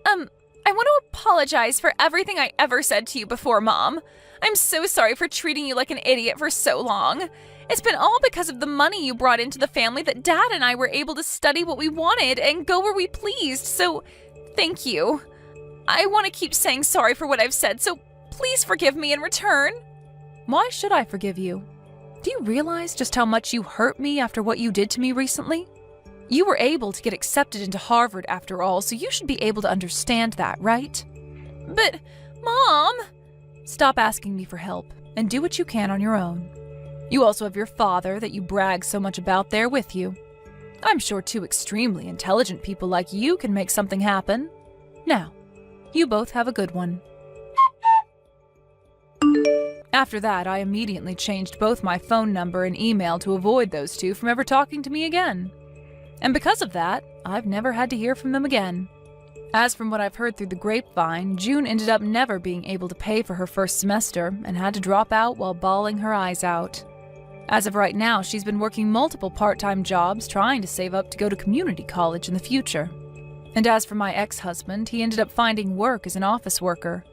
want to apologize for everything I ever said to you before, Mom. I'm so sorry for treating you like an idiot for so long. It's been all because of the money you brought into the family that Dad and I were able to study what we wanted and go where we pleased, so thank you. I want to keep saying sorry for what I've said, so Please forgive me in return. Why should I forgive you? Do you realize just how much you hurt me after what you did to me recently? You were able to get accepted into Harvard after all, so you should be able to understand that, right? But, Mom! Stop asking me for help and do what you can on your own. You also have your father that you brag so much about there with you. I'm sure two extremely intelligent people like you can make something happen. Now, you both have a good one. After that, I immediately changed both my phone number and email to avoid those two from ever talking to me again. And because of that, I've never had to hear from them again. As from what I've heard through the grapevine, June ended up never being able to pay for her first semester and had to drop out while bawling her eyes out. As of right now, she's been working multiple part-time jobs trying to save up to go to community college in the future. And as for my ex-husband, he ended up finding work as an office worker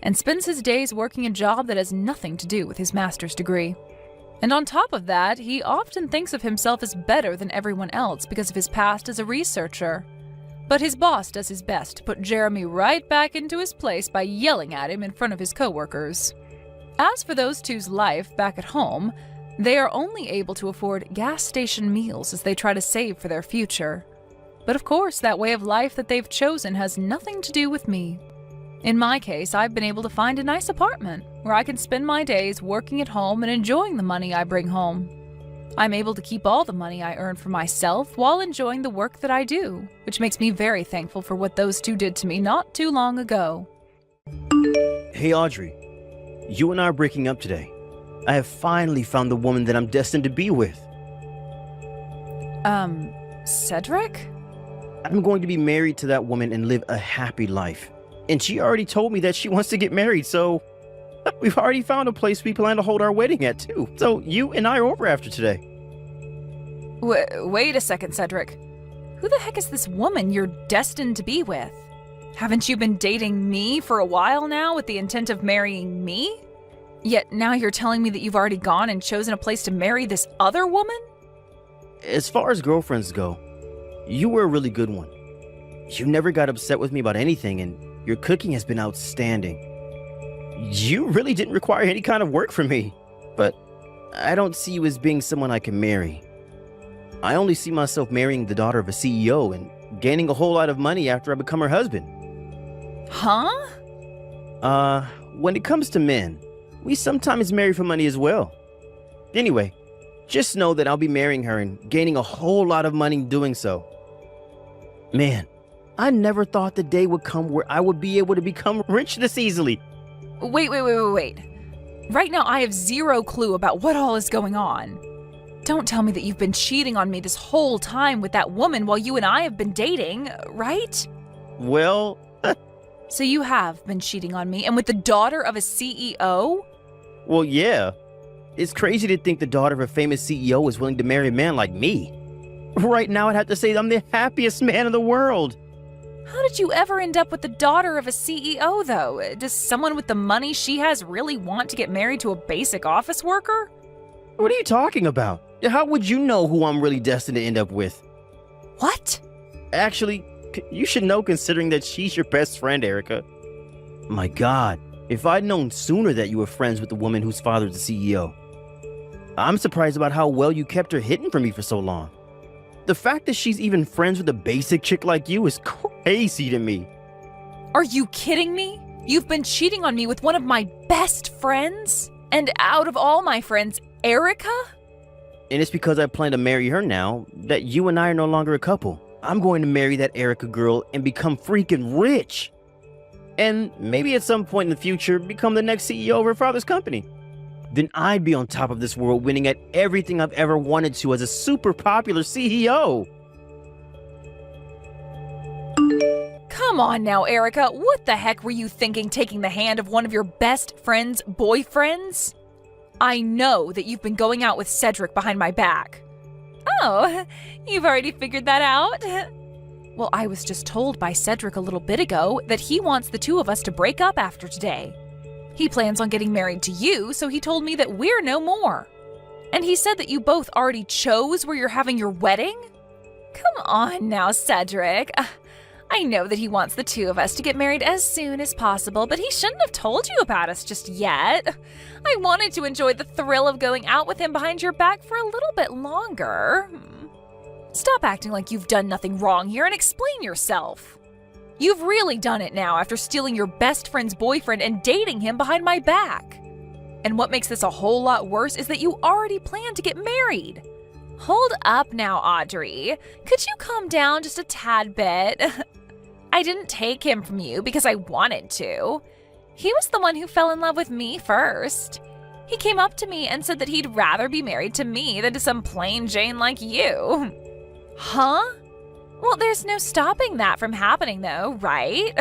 and spends his days working a job that has nothing to do with his master's degree. And on top of that, he often thinks of himself as better than everyone else because of his past as a researcher. But his boss does his best to put Jeremy right back into his place by yelling at him in front of his coworkers. As for those two's life back at home, they are only able to afford gas station meals as they try to save for their future. But of course, that way of life that they've chosen has nothing to do with me. In my case, I've been able to find a nice apartment where I can spend my days working at home and enjoying the money I bring home. I'm able to keep all the money I earn for myself while enjoying the work that I do, which makes me very thankful for what those two did to me not too long ago. Hey, Audrey. You and I are breaking up today. I have finally found the woman that I'm destined to be with. Cedric? I'm going to be married to that woman and live a happy life. And she already told me that she wants to get married, so we've already found a place we plan to hold our wedding at, too. So you and I are over after today. Wait a second, Cedric. Who the heck is this woman you're destined to be with? Haven't you been dating me for a while now with the intent of marrying me? Yet now you're telling me that you've already gone and chosen a place to marry this other woman? As far as girlfriends go, you were a really good one. You never got upset with me about anything, and your cooking has been outstanding. You really didn't require any kind of work from me, but I don't see you as being someone I can marry. I only see myself marrying the daughter of a CEO and gaining a whole lot of money after I become her husband. Huh? When it comes to men, we sometimes marry for money as well. Anyway, just know that I'll be marrying her and gaining a whole lot of money doing so. Man, I never thought the day would come where I would be able to become rich this easily. Wait. Right now I have zero clue about what all is going on. Don't tell me that you've been cheating on me this whole time with that woman while you and I have been dating, right? Well... So you have been cheating on me, and with the daughter of a CEO? Well, yeah. It's crazy to think the daughter of a famous CEO is willing to marry a man like me. Right now I'd have to say I'm the happiest man in the world. How did you ever end up with the daughter of a CEO, though? Does someone with the money she has really want to get married to a basic office worker? What are you talking about? How would you know who I'm really destined to end up with? What? Actually, you should know considering that she's your best friend, Erica. My God, if I'd known sooner that you were friends with the woman whose father's the CEO. I'm surprised about how well you kept her hidden from me for so long. The fact that she's even friends with a basic chick like you is crazy to me. Are you kidding me? You've been cheating on me with one of my best friends? And out of all my friends, Erica? And it's because I plan to marry her now that you and I are no longer a couple. I'm going to marry that Erica girl and become freaking rich. And maybe at some point in the future, become the next CEO of her father's company. Then I'd be on top of this world, winning at everything I've ever wanted to as a super popular CEO. Come on now, Erica. What the heck were you thinking taking the hand of one of your best friend's boyfriends? I know that you've been going out with Cedric behind my back. Oh, you've already figured that out? Well, I was just told by Cedric a little bit ago that he wants the two of us to break up after today. He plans on getting married to you, so he told me that we're no more. And he said that you both already chose where you're having your wedding? Come on now, Cedric. I know that he wants the two of us to get married as soon as possible, but he shouldn't have told you about us just yet. I wanted to enjoy the thrill of going out with him behind your back for a little bit longer. Stop acting like you've done nothing wrong here and explain yourself. You've really done it now after stealing your best friend's boyfriend and dating him behind my back. And what makes this a whole lot worse is that you already planned to get married. Hold up now, Audrey. Could you calm down just a tad bit? I didn't take him from you because I wanted to. He was the one who fell in love with me first. He came up to me and said that he'd rather be married to me than to some plain Jane like you. Huh? Well, there's no stopping that from happening though, right?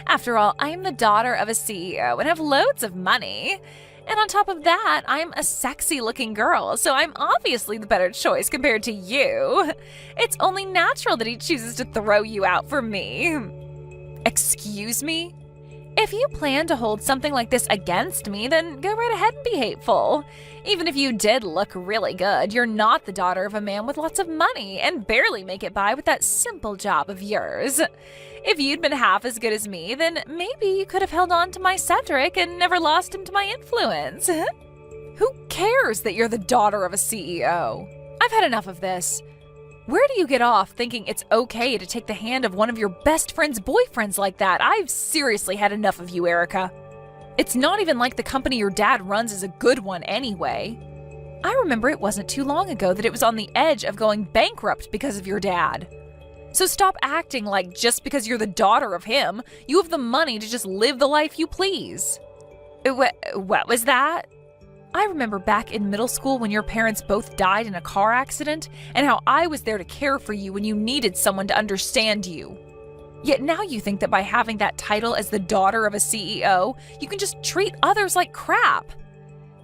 After all, I'm the daughter of a CEO and have loads of money. And on top of that, I'm a sexy-looking girl, so I'm obviously the better choice compared to you. It's only natural that he chooses to throw you out for me. Excuse me? If you plan to hold something like this against me, then go right ahead and be hateful. Even if you did look really good, you're not the daughter of a man with lots of money and barely make it by with that simple job of yours. If you'd been half as good as me, then maybe you could have held on to my Cedric and never lost him to my influence. Who cares that you're the daughter of a CEO? I've had enough of this. Where do you get off thinking it's okay to take the hand of one of your best friend's boyfriends like that? I've seriously had enough of you, Erica. It's not even like the company your dad runs is a good one anyway. I remember it wasn't too long ago that it was on the edge of going bankrupt because of your dad. So stop acting like just because you're the daughter of him, you have the money to just live the life you please. What was that? I remember back in middle school when your parents both died in a car accident and how I was there to care for you when you needed someone to understand you. Yet now you think that by having that title as the daughter of a CEO, you can just treat others like crap.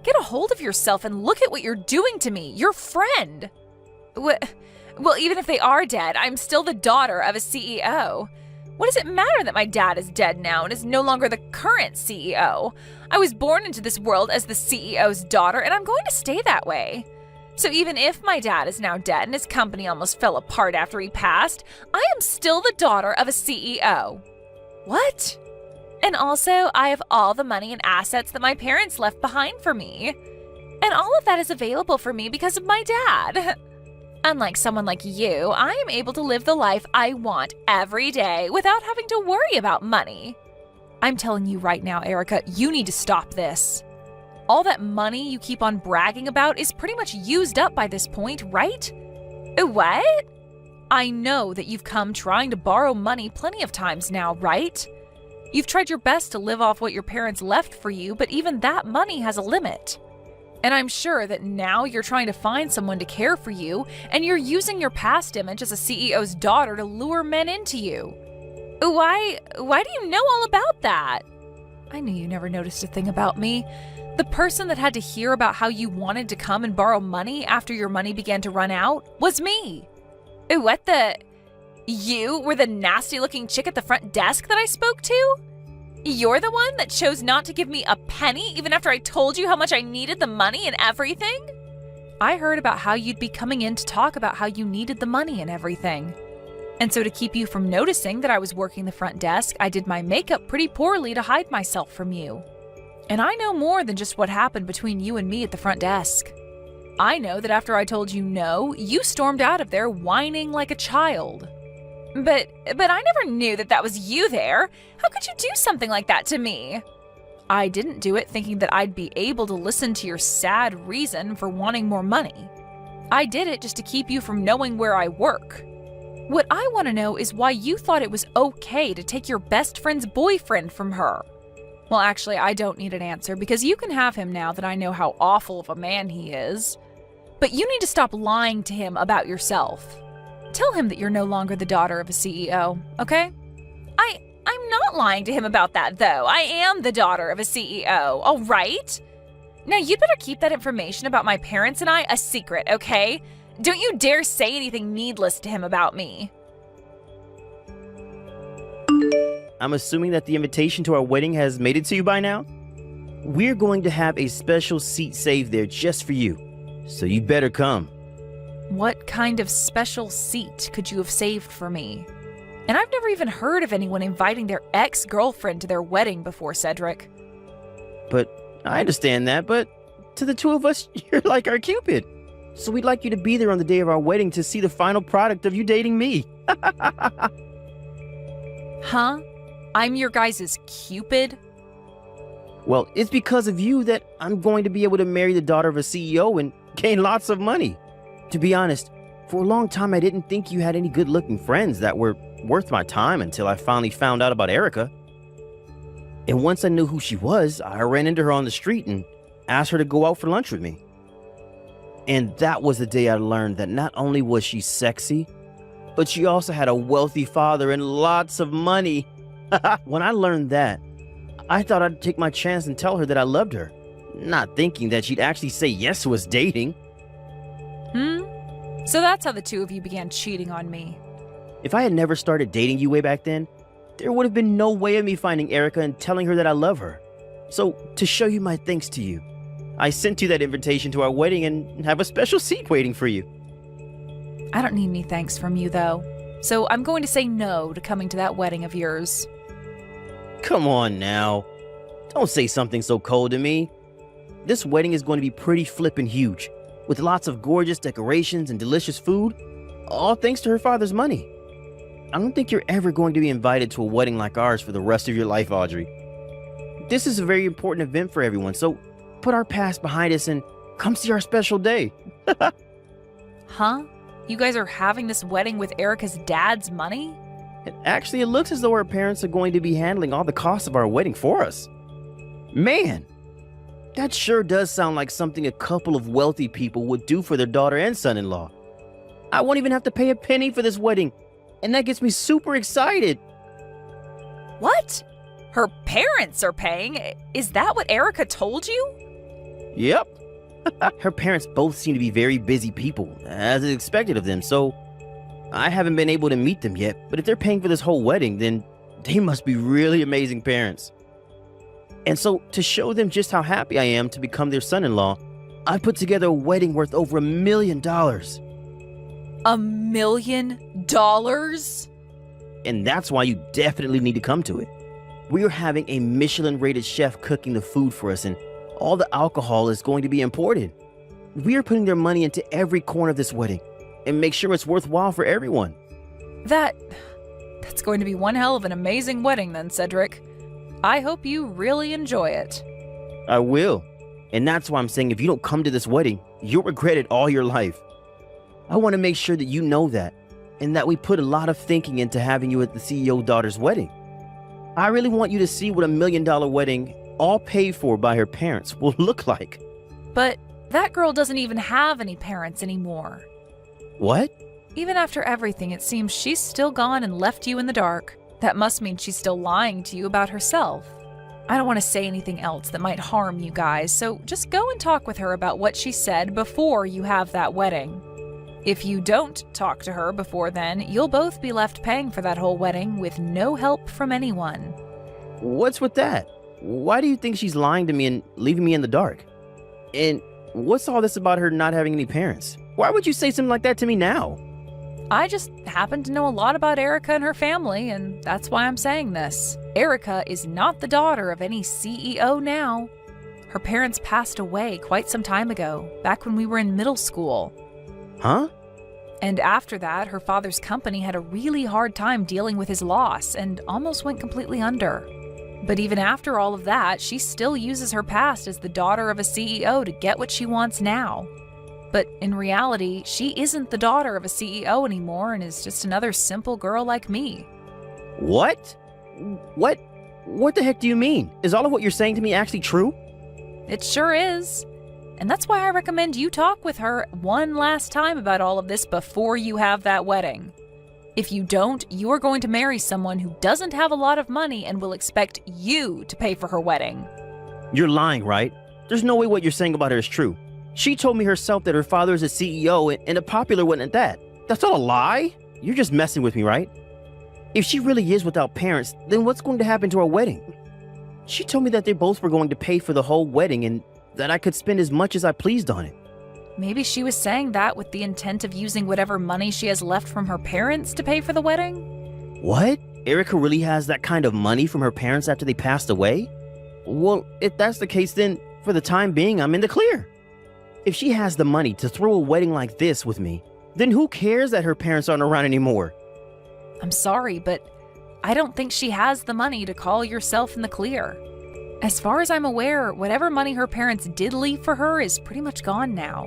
Get a hold of yourself and look at what you're doing to me, your friend. Well, even if they are dead, I'm still the daughter of a CEO. What does it matter that my dad is dead now and is no longer the current CEO? I was born into this world as the CEO's daughter, and I'm going to stay that way. So even if my dad is now dead and his company almost fell apart after he passed, I am still the daughter of a CEO. What? And also, I have all the money and assets that my parents left behind for me. And all of that is available for me because of my dad. Unlike someone like you, I am able to live the life I want every day without having to worry about money. I'm telling you right now, Erica, you need to stop this. All that money you keep on bragging about is pretty much used up by this point, right? What? I know that you've come trying to borrow money plenty of times now, right? You've tried your best to live off what your parents left for you, but even that money has a limit. And I'm sure that now you're trying to find someone to care for you, and you're using your past image as a CEO's daughter to lure men into you. Why do you know all about that? I knew you never noticed a thing about me. The person that had to hear about how you wanted to come and borrow money after your money began to run out was me. What the? You were the nasty-looking chick at the front desk that I spoke to? You're the one that chose not to give me a penny even after I told you how much I needed the money and everything? I heard about how you'd be coming in to talk about how you needed the money and everything. And so to keep you from noticing that I was working the front desk, I did my makeup pretty poorly to hide myself from you. And I know more than just what happened between you and me at the front desk. I know that after I told you no, you stormed out of there whining like a child. But I never knew that was you there. How could you do something like that to me? I didn't do it thinking that I'd be able to listen to your sad reason for wanting more money. I did it just to keep you from knowing where I work. What I want to know is why you thought it was okay to take your best friend's boyfriend from her. Well, actually, I don't need an answer because you can have him now that I know how awful of a man he is. But you need to stop lying to him about yourself. Tell him that you're no longer the daughter of a CEO, okay? I'm not lying to him about that, though. I am the daughter of a CEO, all right? Now, you'd better keep that information about my parents and I a secret, okay? Don't you dare say anything needless to him about me. I'm assuming that the invitation to our wedding has made it to you by now? We're going to have a special seat saved there just for you, so you better come. What kind of special seat could you have saved for me? And I've never even heard of anyone inviting their ex-girlfriend to their wedding before, Cedric. But I understand that, but to the two of us, you're like our Cupid. So we'd like you to be there on the day of our wedding to see the final product of you dating me. Huh? I'm your guys' Cupid? Well, it's because of you that I'm going to be able to marry the daughter of a CEO and gain lots of money. To be honest, for a long time I didn't think you had any good-looking friends that were worth my time until I finally found out about Erica. And once I knew who she was, I ran into her on the street and asked her to go out for lunch with me. And that was the day I learned that not only was she sexy, but she also had a wealthy father and lots of money. When I learned that, I thought I'd take my chance and tell her that I loved her, not thinking that she'd actually say yes to us dating. So that's how the two of you began cheating on me. If I had never started dating you way back then, there would have been no way of me finding Erica and telling her that I love her. So, to show you my thanks to you, I sent you that invitation to our wedding and have a special seat waiting for you. I don't need any thanks from you, though. So I'm going to say no to coming to that wedding of yours. Come on now. Don't say something so cold to me. This wedding is going to be pretty flippin' huge, with lots of gorgeous decorations and delicious food, all thanks to her father's money. I don't think you're ever going to be invited to a wedding like ours for the rest of your life, Audrey. This is a very important event for everyone, so put our past behind us and come see our special day. Huh? You guys are having this wedding with Erica's dad's money? And actually, it looks as though our parents are going to be handling all the costs of our wedding for us. Man, that sure does sound like something a couple of wealthy people would do for their daughter and son-in-law. I won't even have to pay a penny for this wedding, and that gets me super excited. What? Her parents are paying? Is that what Erica told you? Yep. Her parents both seem to be very busy people, as is expected of them, so I haven't been able to meet them yet, but if they're paying for this whole wedding, then they must be really amazing parents. And so, to show them just how happy I am to become their son-in-law, I put together a wedding worth over $1 million. $1 million? And that's why you definitely need to come to it. We are having a Michelin-rated chef cooking the food for us, and all the alcohol is going to be imported. We are putting their money into every corner of this wedding, and make sure it's worthwhile for everyone. That's going to be one hell of an amazing wedding then, Cedric. I hope you really enjoy it. I will. And that's why I'm saying if you don't come to this wedding, you'll regret it all your life. I want to make sure that you know that, and that we put a lot of thinking into having you at the CEO daughter's wedding. I really want you to see what $1 million wedding, all paid for by her parents, will look like. But that girl doesn't even have any parents anymore. What? Even after everything, it seems she's still gone and left you in the dark. That must mean she's still lying to you about herself. I don't want to say anything else that might harm you guys, so just go and talk with her about what she said before you have that wedding. If you don't talk to her before then, you'll both be left paying for that whole wedding with no help from anyone. What's with that? Why do you think she's lying to me and leaving me in the dark? And what's all this about her not having any parents? Why would you say something like that to me now? I just happen to know a lot about Erica and her family, and that's why I'm saying this. Erica is not the daughter of any CEO now. Her parents passed away quite some time ago, back when we were in middle school. Huh? And after that, her father's company had a really hard time dealing with his loss and almost went completely under. But even after all of that, she still uses her past as the daughter of a CEO to get what she wants now. But in reality, she isn't the daughter of a CEO anymore and is just another simple girl like me. What? What the heck do you mean? Is all of what you're saying to me actually true? It sure is. And that's why I recommend you talk with her one last time about all of this before you have that wedding. If you don't, you are going to marry someone who doesn't have a lot of money and will expect you to pay for her wedding. You're lying, right? There's no way what you're saying about her is true. She told me herself that her father is a CEO and a popular one at that. That's not a lie. You're just messing with me, right? If she really is without parents, then what's going to happen to our wedding? She told me that they both were going to pay for the whole wedding and that I could spend as much as I pleased on it. Maybe she was saying that with the intent of using whatever money she has left from her parents to pay for the wedding? What? Erica really has that kind of money from her parents after they passed away? Well, if that's the case, then for the time being, I'm in the clear. If she has the money to throw a wedding like this with me, then who cares that her parents aren't around anymore? I'm sorry, but I don't think she has the money to call yourself in the clear. As far as I'm aware, whatever money her parents did leave for her is pretty much gone now.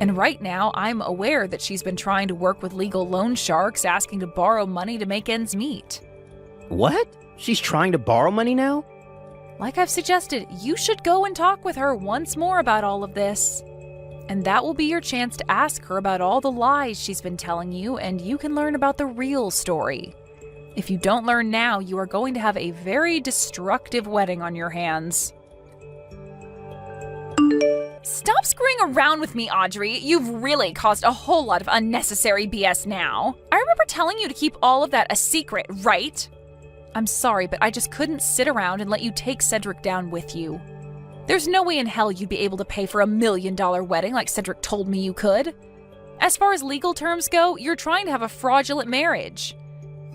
And right now, I'm aware that she's been trying to work with legal loan sharks asking to borrow money to make ends meet. What? She's trying to borrow money now? Like I've suggested, you should go and talk with her once more about all of this. And that will be your chance to ask her about all the lies she's been telling you, and you can learn about the real story. If you don't learn now, you are going to have a very destructive wedding on your hands. Stop screwing around with me, Audrey. You've really caused a whole lot of unnecessary BS now. I remember telling you to keep all of that a secret, right? I'm sorry, but I just couldn't sit around and let you take Cedric down with you. There's no way in hell you'd be able to pay for $1 million wedding like Cedric told me you could. As far as legal terms go, you're trying to have a fraudulent marriage.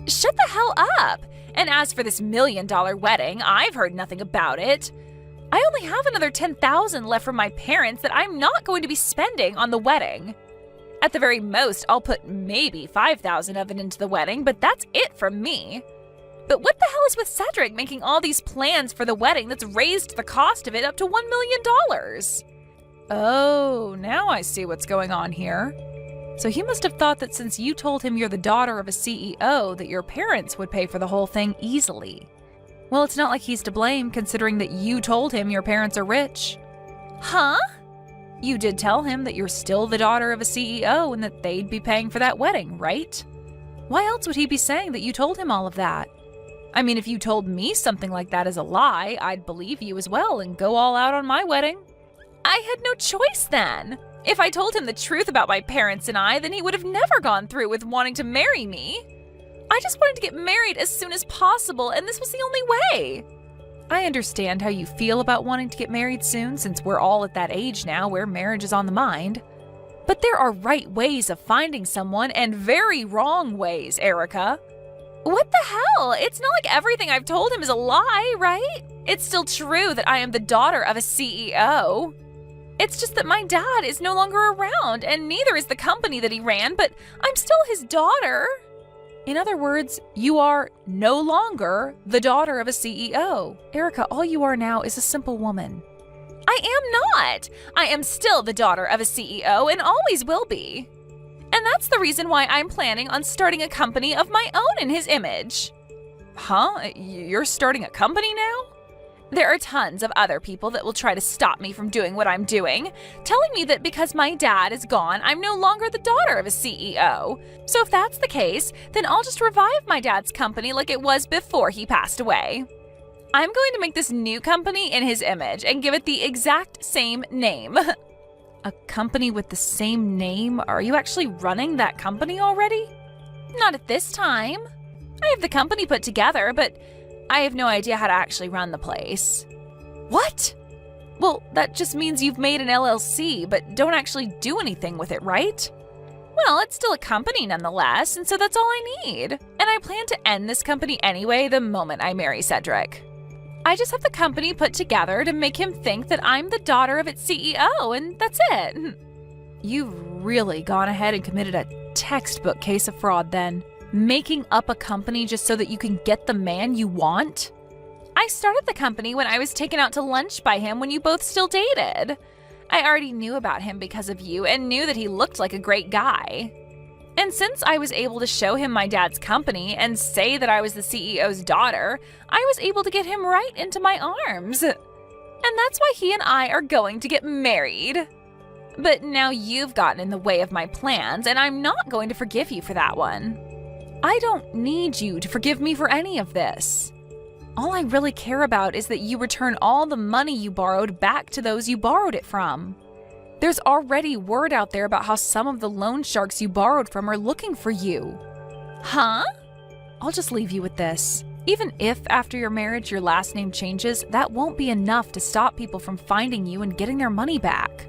Shut the hell up! And as for this $1 million wedding, I've heard nothing about it. I only have another $10,000 left from my parents that I'm not going to be spending on the wedding. At the very most, I'll put maybe $5,000 of it into the wedding, but that's it from me. But what the hell is with Cedric making all these plans for the wedding that's raised the cost of it up to $1 million? Oh, now I see what's going on here. So he must have thought that since you told him you're the daughter of a CEO, that your parents would pay for the whole thing easily. Well, it's not like he's to blame, considering that you told him your parents are rich. Huh? You did tell him that you're still the daughter of a CEO and that they'd be paying for that wedding, right? Why else would he be saying that you told him all of that? I mean, if you told me something like that as a lie, I'd believe you as well and go all out on my wedding. I had no choice then. If I told him the truth about my parents and I, then he would have never gone through with wanting to marry me. I just wanted to get married as soon as possible, and this was the only way. I understand how you feel about wanting to get married soon, since we're all at that age now where marriage is on the mind. But there are right ways of finding someone and very wrong ways, Erica. What the hell? It's not like everything I've told him is a lie, right? It's still true that I am the daughter of a CEO. It's just that my dad is no longer around, and neither is the company that he ran, but I'm still his daughter. In other words, you are no longer the daughter of a CEO. Erica, all you are now is a simple woman. I am not. I am still the daughter of a CEO and always will be. And that's the reason why I'm planning on starting a company of my own in his image. Huh? You're starting a company now? There are tons of other people that will try to stop me from doing what I'm doing, telling me that because my dad is gone, I'm no longer the daughter of a CEO. So if that's the case, then I'll just revive my dad's company like it was before he passed away. I'm going to make this new company in his image and give it the exact same name. A company with the same name? Are you actually running that company already? Not at this time. I have the company put together, but I have no idea how to actually run the place. What? Well, that just means you've made an LLC, but don't actually do anything with it, right? Well, it's still a company nonetheless, and so that's all I need. And I plan to end this company anyway the moment I marry Cedric. I just have the company put together to make him think that I'm the daughter of its CEO, and that's it. You've really gone ahead and committed a textbook case of fraud then. Making up a company just so that you can get the man you want? I started the company when I was taken out to lunch by him when you both still dated. I already knew about him because of you and knew that he looked like a great guy. And since I was able to show him my dad's company and say that I was the CEO's daughter, I was able to get him right into my arms. And that's why he and I are going to get married. But now you've gotten in the way of my plans, and I'm not going to forgive you for that one. I don't need you to forgive me for any of this. All I really care about is that you return all the money you borrowed back to those you borrowed it from. There's already word out there about how some of the loan sharks you borrowed from are looking for you. Huh? I'll just leave you with this. Even if after your marriage your last name changes, that won't be enough to stop people from finding you and getting their money back.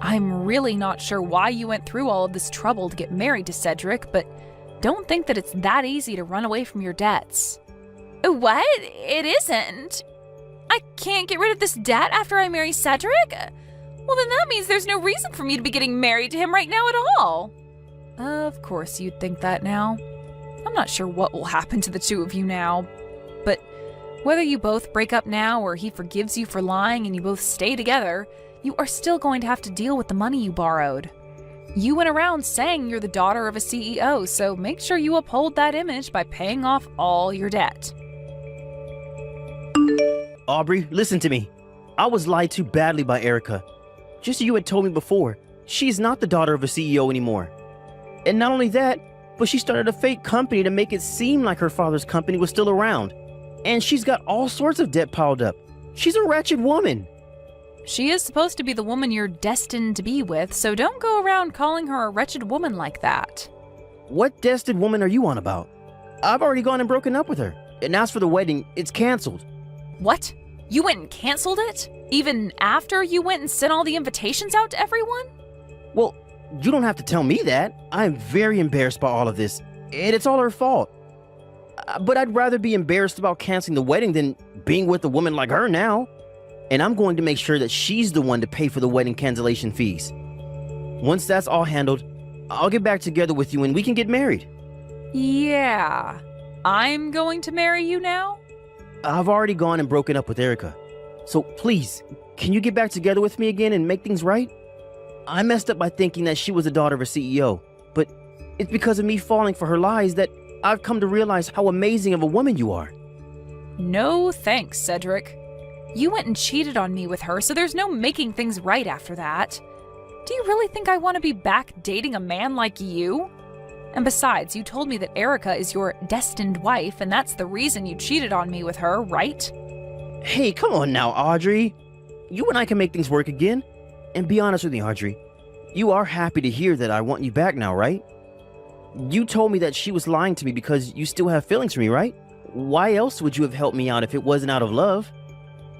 I'm really not sure why you went through all of this trouble to get married to Cedric, but don't think that it's that easy to run away from your debts. What? It isn't. I can't get rid of this debt after I marry Cedric? Well, then that means there's no reason for me to be getting married to him right now at all. Of course you'd think that now. I'm not sure what will happen to the two of you now, but whether you both break up now or he forgives you for lying and you both stay together, you are still going to have to deal with the money you borrowed. You went around saying you're the daughter of a CEO, so make sure you uphold that image by paying off all your debt. Aubrey, listen to me. I was lied to badly by Erica. Just as you had told me before, she's not the daughter of a CEO anymore. And not only that, but she started a fake company to make it seem like her father's company was still around. And she's got all sorts of debt piled up. She's a wretched woman. She is supposed to be the woman you're destined to be with, so don't go around calling her a wretched woman like that. What destined woman are you on about? I've already gone and broken up with her. And as for the wedding, it's canceled. What? You went and canceled it? Even after you went and sent all the invitations out to everyone? Well, you don't have to tell me that. I am very embarrassed by all of this, and it's all her fault. But I'd rather be embarrassed about canceling the wedding than being with a woman like her now. And I'm going to make sure that she's the one to pay for the wedding cancellation fees. Once that's all handled, I'll get back together with you and we can get married. Yeah. I'm going to marry you now? I've already gone and broken up with Erica. So please, can you get back together with me again and make things right? I messed up by thinking that she was the daughter of a CEO, but it's because of me falling for her lies that I've come to realize how amazing of a woman you are. No thanks, Cedric. You went and cheated on me with her, so there's no making things right after that. Do you really think I want to be back dating a man like you? And besides, you told me that Erica is your destined wife, and that's the reason you cheated on me with her, right? Hey, come on now, Audrey. You and I can make things work again. And be honest with me, Audrey. You are happy to hear that I want you back now, right? You told me that she was lying to me because you still have feelings for me, right? Why else would you have helped me out if it wasn't out of love?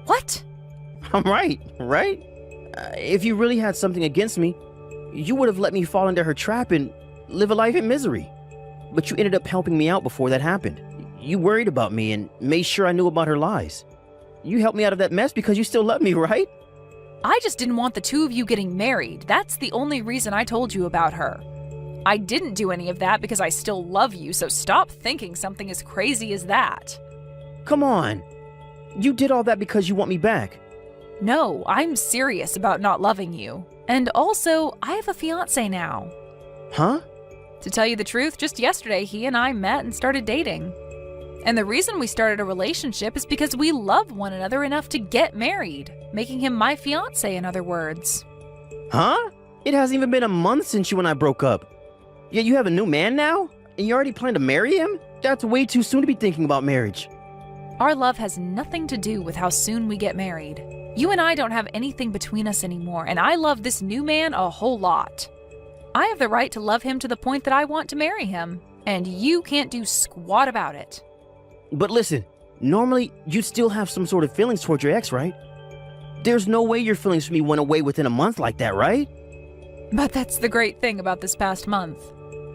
What? I'm right? If you really had something against me, you would have let me fall into her trap and live a life in misery. But you ended up helping me out before that happened. You worried about me and made sure I knew about her lies. You helped me out of that mess because you still love me, right? I just didn't want the two of you getting married. That's the only reason I told you about her. I didn't do any of that because I still love you, so stop thinking something as crazy as that. Come on. You did all that because you want me back. No, I'm serious about not loving you. And also, I have a fiancé now. Huh? To tell you the truth, just yesterday he and I met and started dating. And the reason we started a relationship is because we love one another enough to get married, making him my fiancé, in other words. Huh? It hasn't even been a month since you and I broke up. Yet you have a new man now? And you already plan to marry him? That's way too soon to be thinking about marriage. Our love has nothing to do with how soon we get married. You and I don't have anything between us anymore, and I love this new man a whole lot. I have the right to love him to the point that I want to marry him, and you can't do squat about it. But listen, normally you'd still have some sort of feelings towards your ex, right? There's no way your feelings for me went away within a month like that, right? But that's the great thing about this past month.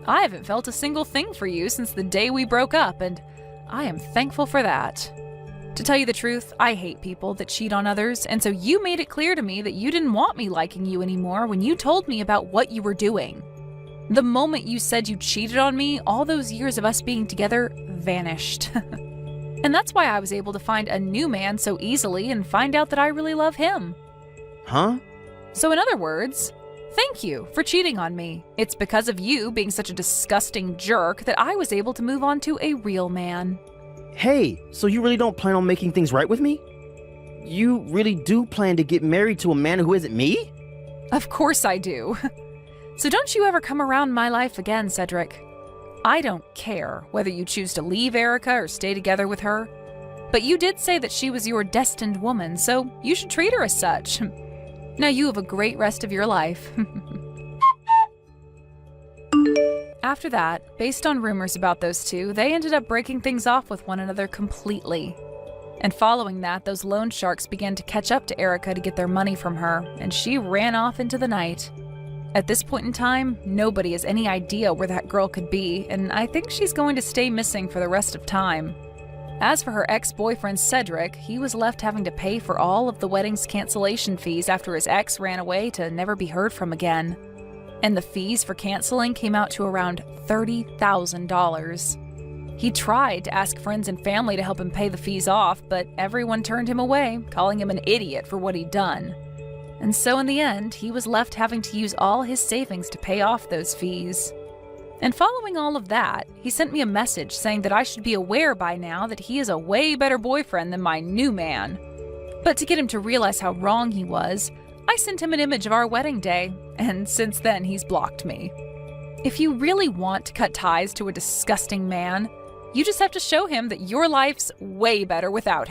I haven't felt a single thing for you since the day we broke up, and I am thankful for that. To tell you the truth, I hate people that cheat on others, and so you made it clear to me that you didn't want me liking you anymore when you told me about what you were doing. The moment you said you cheated on me, all those years of us being together vanished. And that's why I was able to find a new man so easily and find out that I really love him. Huh? So in other words, thank you for cheating on me. It's because of you being such a disgusting jerk that I was able to move on to a real man. Hey, so you really don't plan on making things right with me? You really do plan to get married to a man who isn't me? Of course I do. So don't you ever come around my life again, Cedric. I don't care whether you choose to leave Erica or stay together with her. But you did say that she was your destined woman, so you should treat her as such. Now you have a great rest of your life. After that, based on rumors about those two, they ended up breaking things off with one another completely. And following that, those loan sharks began to catch up to Erica to get their money from her, and she ran off into the night. At this point in time, nobody has any idea where that girl could be, and I think she's going to stay missing for the rest of time. As for her ex-boyfriend Cedric, he was left having to pay for all of the wedding's cancellation fees after his ex ran away to never be heard from again. And the fees for canceling came out to around $30,000. He tried to ask friends and family to help him pay the fees off, but everyone turned him away, calling him an idiot for what he'd done. And so in the end, he was left having to use all his savings to pay off those fees. And following all of that, he sent me a message saying that I should be aware by now that he is a way better boyfriend than my new man. But to get him to realize how wrong he was, I sent him an image of our wedding day, and since then he's blocked me. If you really want to cut ties to a disgusting man, you just have to show him that your life's way better without him.